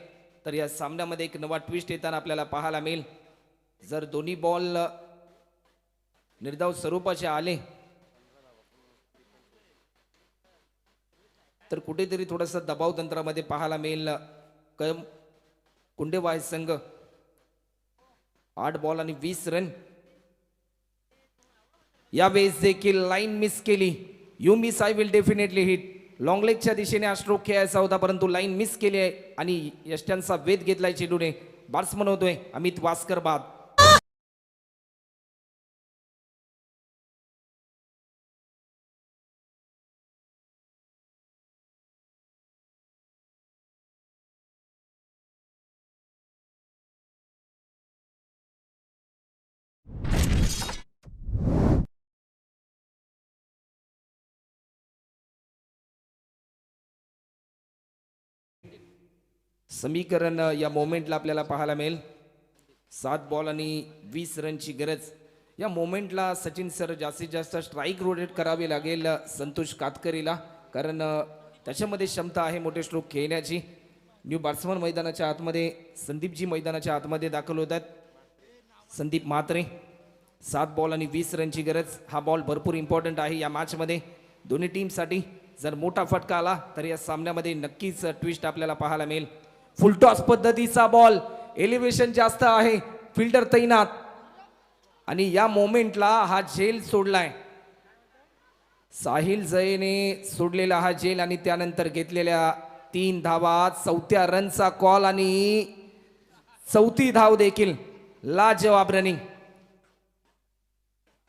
तर या सामन्यामध्ये एक नवा ट्विस्ट येताना आपल्याला पाहायला मिळेल. जर दोन्ही बॉल निर्धाव स्वरूपाचे आले तर कुठेतरी थोडासा दबाव तंत्रामध्ये पाहायला मिळेल कुंडेवाय संघ. 8 बॉल आणि 20 रन. यावेळेस देखील लाईन मिस केली. You miss I will definitely hit. Long लेगच्या दिशेने हा स्ट्रोक खेळायचा होता, परंतु लाईन मिस केली आहे आणि यष्ट्यांचा वेध घेतलाय चेंडूने. बॅट्समन होतोय अमित वास्कर बाद. समीकरण या मोमेंटला आपल्याला पाहायला मिळेल. 7 बॉल आणि 20 रनची गरज. या मोमेंटला सचिन सर जास्तीत जास्त स्ट्राईक रोटेट करावी लागेल संतोष कातकरीला, कारण त्याच्यामध्ये क्षमता आहे मोठे स्ट्रोक खेळण्याची. न्यू बॅट्समन मैदानाच्या आतमध्ये, संदीपजी मैदानाच्या आतमध्ये दाखल होत आहेत. संदीप म्हात्रे. 7 बॉल आणि 20 रनची गरज. हा बॉल भरपूर इम्पॉर्टंट आहे या मॅचमध्ये दोन्ही टीमसाठी. जर मोठा फटका आला तर या सामन्यामध्ये नक्कीच ट्विस्ट आपल्याला पाहायला मिळेल. फुलटॉस पद्धतीचा बॉल, एलिव्हेशन जास्त आहे, फिल्डर तैनात आणि या मोमेंटला हा झेल सोडलाय. साहिल जयने सोडलेला हा झेल आणि त्यानंतर घेतलेल्या 3 धावा, 4थ्या रनचा कॉल आणि 4थी धाव देखील. लाजवाब रनिंग.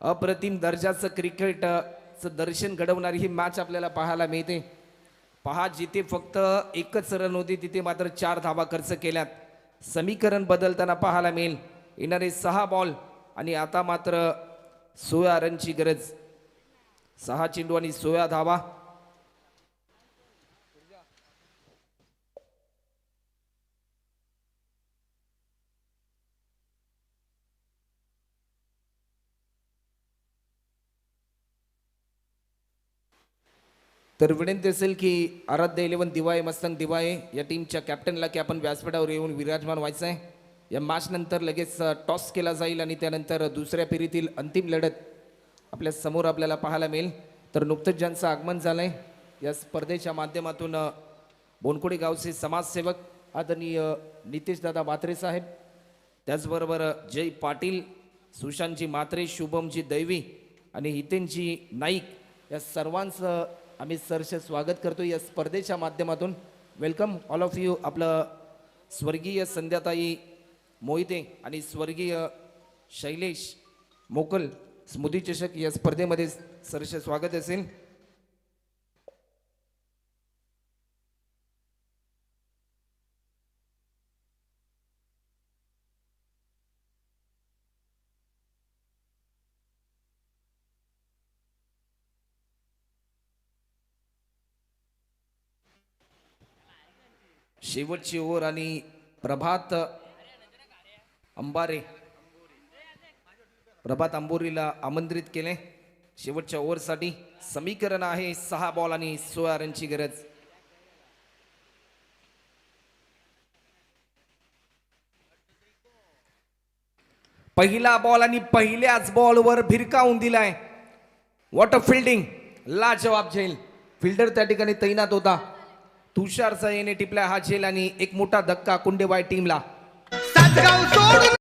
अप्रतिम दर्जाचं क्रिकेटचं दर्शन घडवणारी ही मॅच आपल्याला पाहायला मिळते. पहा, जिथे फक्त 1च रन होती तिथे मात्र 4 धावा खर्च केल्यात. समीकरण बदलताना पाहायला मिळेल. येणारे 6 बॉल आणि आता मात्र 16 रनची गरज. 6 चेंडू आणि 16 धावा. तर विनंती असेल की आराध्य 11 दिवाळे मस्तंग दिवाळे या टीमच्या कॅप्टनला की आपण व्यासपीठावर येऊन विराजमान व्हायचं आहे. या मॅच नंतर लगेच टॉस केला जाईल आणि त्यानंतर दुसऱ्या फेरीतील अंतिम लढत आपल्या समोर आपल्याला पाहायला मिळेल. तर नुकतंच ज्यांचं आगमन झालंय या स्पर्धेच्या माध्यमातून बोनकोडी गावचे समाजसेवक आदरणीय नितेश दादा म्हात्रे साहेब, त्याचबरोबर जय पाटील, सुशांतजी म्हात्रे, शुभमजी दैवी आणि हितेनजी नाईक या सर्वांचं आम्ही सरस स्वागत करतो या स्पर्धेच्या माध्यमातून. Welcome all of you. आपलं स्वर्गीय संध्याताई मोहिते आणि स्वर्गीय शैलेश मोकल स्मृती चषक या स्पर्धेमध्ये सरस स्वागत असेल. शेवटची ओव्हर आणि प्रभात अंबोरीला आमंत्रित केले शेवटच्या ओव्हरसाठी. समीकरण आहे 6 बॉल आणि 16 रनची गरज. पहिला बॉल आणि पहिल्याच बॉलवर भिरकावून दिलाय. What a fielding. लाजवाब झेल. फिल्डर त्या ठिकाणी तैनात होता. तुषार सयेने टिपला हा झेल आणि एक मोठा धक्का कुंडेबाई टीमला. सासगाव सोडून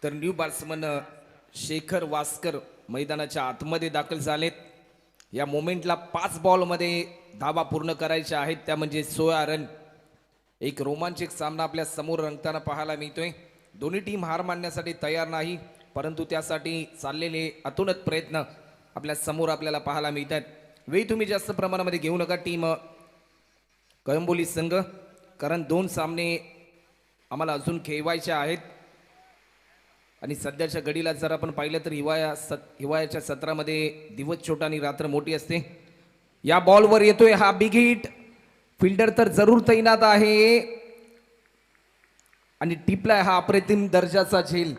तर न्यू बॅट्समन शेखर वास्कर मैदानाच्या आतमध्ये दाखल झालेत. या मोमेंटला 5 बॉलमध्ये धावा पूर्ण करायच्या आहेत, त्या म्हणजे 16 रन. एक रोमांचक सामना आपल्या समोर रंगताना पाहायला मिळतोय. दोन्ही टीम हार मानण्यासाठी तयार नाही, परंतु त्यासाठी चाललेले अतुलत प्रयत्न आपल्या समोर आपल्याला पाहायला मिळत आहेत. वेळी तुम्ही जास्त प्रमाणामध्ये घेऊ नका टीम कळंबोली संघ, कारण 2 सामने आम्हाला अजून खेळवायचे आहेत. आणि सध्याच्या घडीला जर आपण पाहिलं तर हिवाळ्याच्या सत्रामध्ये दिवस छोटा आणि रात्र मोठी असते. या बॉलवर येतोय हा बिग हिट. फिल्डर तर जरूर तैनात आहे आणि टिपलाय हा अप्रतिम दर्जाचा झेल.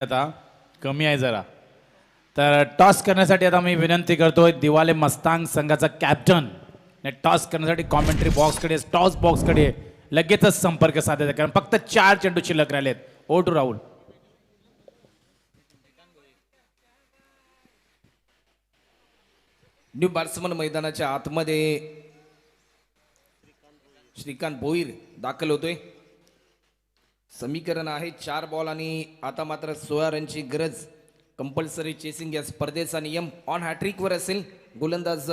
आता कमी आहे जरा. तर टॉस करण्यासाठी आता मी विनंती करतोय दिवाले मस्तांग संघाचा कॅप्टन टॉस करण्यासाठी कॉमेंट्री बॉक्सकडे टॉस बॉक्सकडे लगेचच संपर्क साधायचा, कारण फक्त 4 चेंडू शिल्लक राहिलेत. Oh to Rahul. New batsman मैदानाच्या आतमध्ये श्रीकांत भोईर दाखल होतोय. समीकरण आहे 4 बॉल आणि आता मात्र 16 रनची गरज. कंपल्सरी चेसिंग या स्पर्धेचा नियम ऑन हॅट्रिकवर असेल. गोलंदाज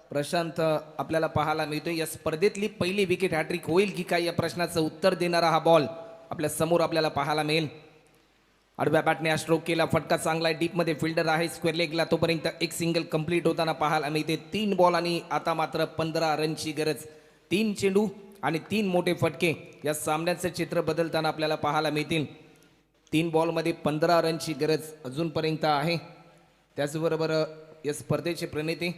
प्रशांत आपल्याला पाहायला मिळतोय. या स्पर्धेतली पहिली विकेट हॅट्रिक होईल की काय या प्रश्नाचं उत्तर देणारा हा बॉल आपल्या समोर आपल्याला पाहायला मिळेल. आडव्या बॅटने हा स्ट्रोक केला, फटका चांगला आहे, डीपमध्ये फिल्डर आहे स्क्वेअर लेगला, तोपर्यंत एक सिंगल कंप्लीट होताना पाहायला मिळते. 3 बॉल आणि आता मात्र 15 रनची गरज. 3 चेंडू आणि 3 मोठे फटके या सामन्याचं चित्र बदलताना आपल्याला पाहायला मिळतील. 3 बॉलमध्ये 15 रनची गरज अजूनपर्यंत आहे. त्याचबरोबर या स्पर्धेचे प्रणेते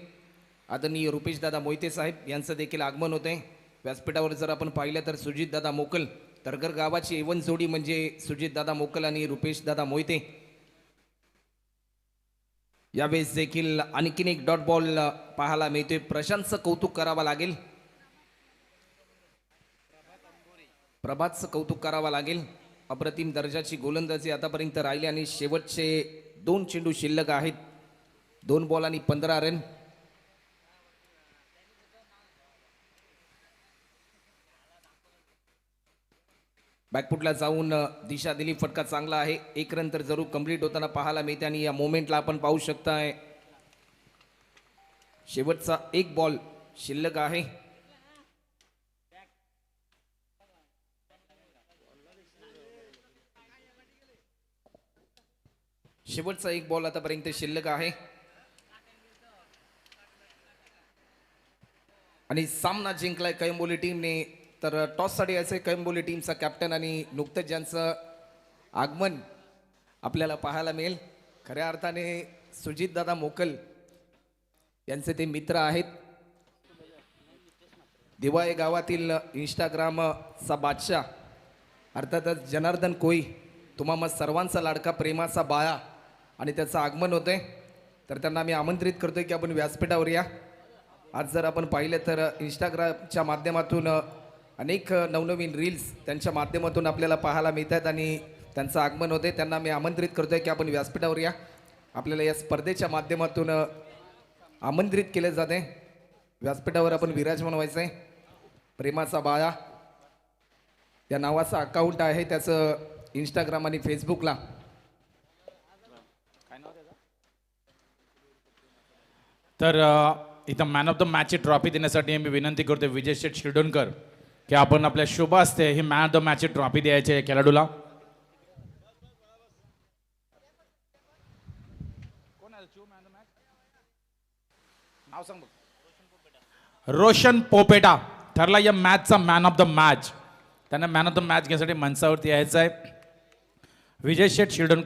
आदरणीय रुपेश दादा मोहिते साहेब यांचं देखील आगमन होत आहे. व्यासपीठावर जर आपण पाहिलं तर सुजित दादा मोकल, तरगर गावाची एवन जोडी म्हणजे सुजित दादा मोकल आणि रुपेश दादा मोहिते. यावेळेस देखील आणखीन एक डॉट बॉल पाहायला मिळतोय. प्रशांतचं कौतुक करावं लागेल, प्रभातचं कौतुक करावं लागेल. अप्रतिम दर्जाची गोलंदाजी आतापर्यंत राहिली आणि शेवटचे 2 चेंडू शिल्लक आहेत. 2 बॉल आणि 15 रन. बॅकफुटला जाऊन दिशा दिली, फटका चांगला आहे. 1 रन तर जरूर कंप्लीट होताना पाहायला मिळते आणि या मोमेंटला आपण पाहू शकताय शेवटचा 1 बॉल शिल्लक आहे. शेवटचा 1 बॉल आतापर्यंत शिल्लक आहे आणि सामना जिंकलाय कळंबोली टीमने. तर टॉससाठी यायचं कळंबोली टीमचा कॅप्टन आणि नुकतंच ज्यांचं आगमन आपल्याला पाहायला मिळेल, खऱ्या अर्थाने सुजितदादा मोकल यांचे ते मित्र आहेत. दिवाळे गावातील इंस्टाग्रामचा बादशाह अर्थातच जनार्दन कोळी, तुम्हा सर्वांचा लाडका प्रेमाचा बाळा, आणि त्याचं आगमन होतंय. तर त्यांना मी आमंत्रित करतोय की आपण व्यासपीठावर या. आज जर आपण पाहिलं तर इंस्टाग्रामच्या माध्यमातून अनेक नवनवीन रील्स त्यांच्या माध्यमातून आपल्याला पाहायला मिळतात आणि त्यांचं आगमन होते. त्यांना मी आमंत्रित करतोय की आपण व्यासपीठावर या. आपल्याला या स्पर्धेच्या माध्यमातून आमंत्रित केले जाते. व्यासपीठावर आपण विराजमान व्हायचं आहे. प्रेमाचा बाळा या नावाचं अकाउंट आहे त्याचं इंस्टाग्राम आणि फेसबुकला. तर इथं मॅन ऑफ द मॅचची ट्रॉफी देण्यासाठी मी विनंती करतो विजय शेठ शिरडोणकर की आपण आपल्या शुभ असते he man of the मॅचची trophy द्यायची आहे खेळाडूला. रोशन पोपेटा ठरला या मॅचचा मॅन ऑफ द मॅच. त्यांना मॅन ऑफ द मॅच घेण्यासाठी मंचावरती यायचं आहे. विजय शेठ शिरडोणकर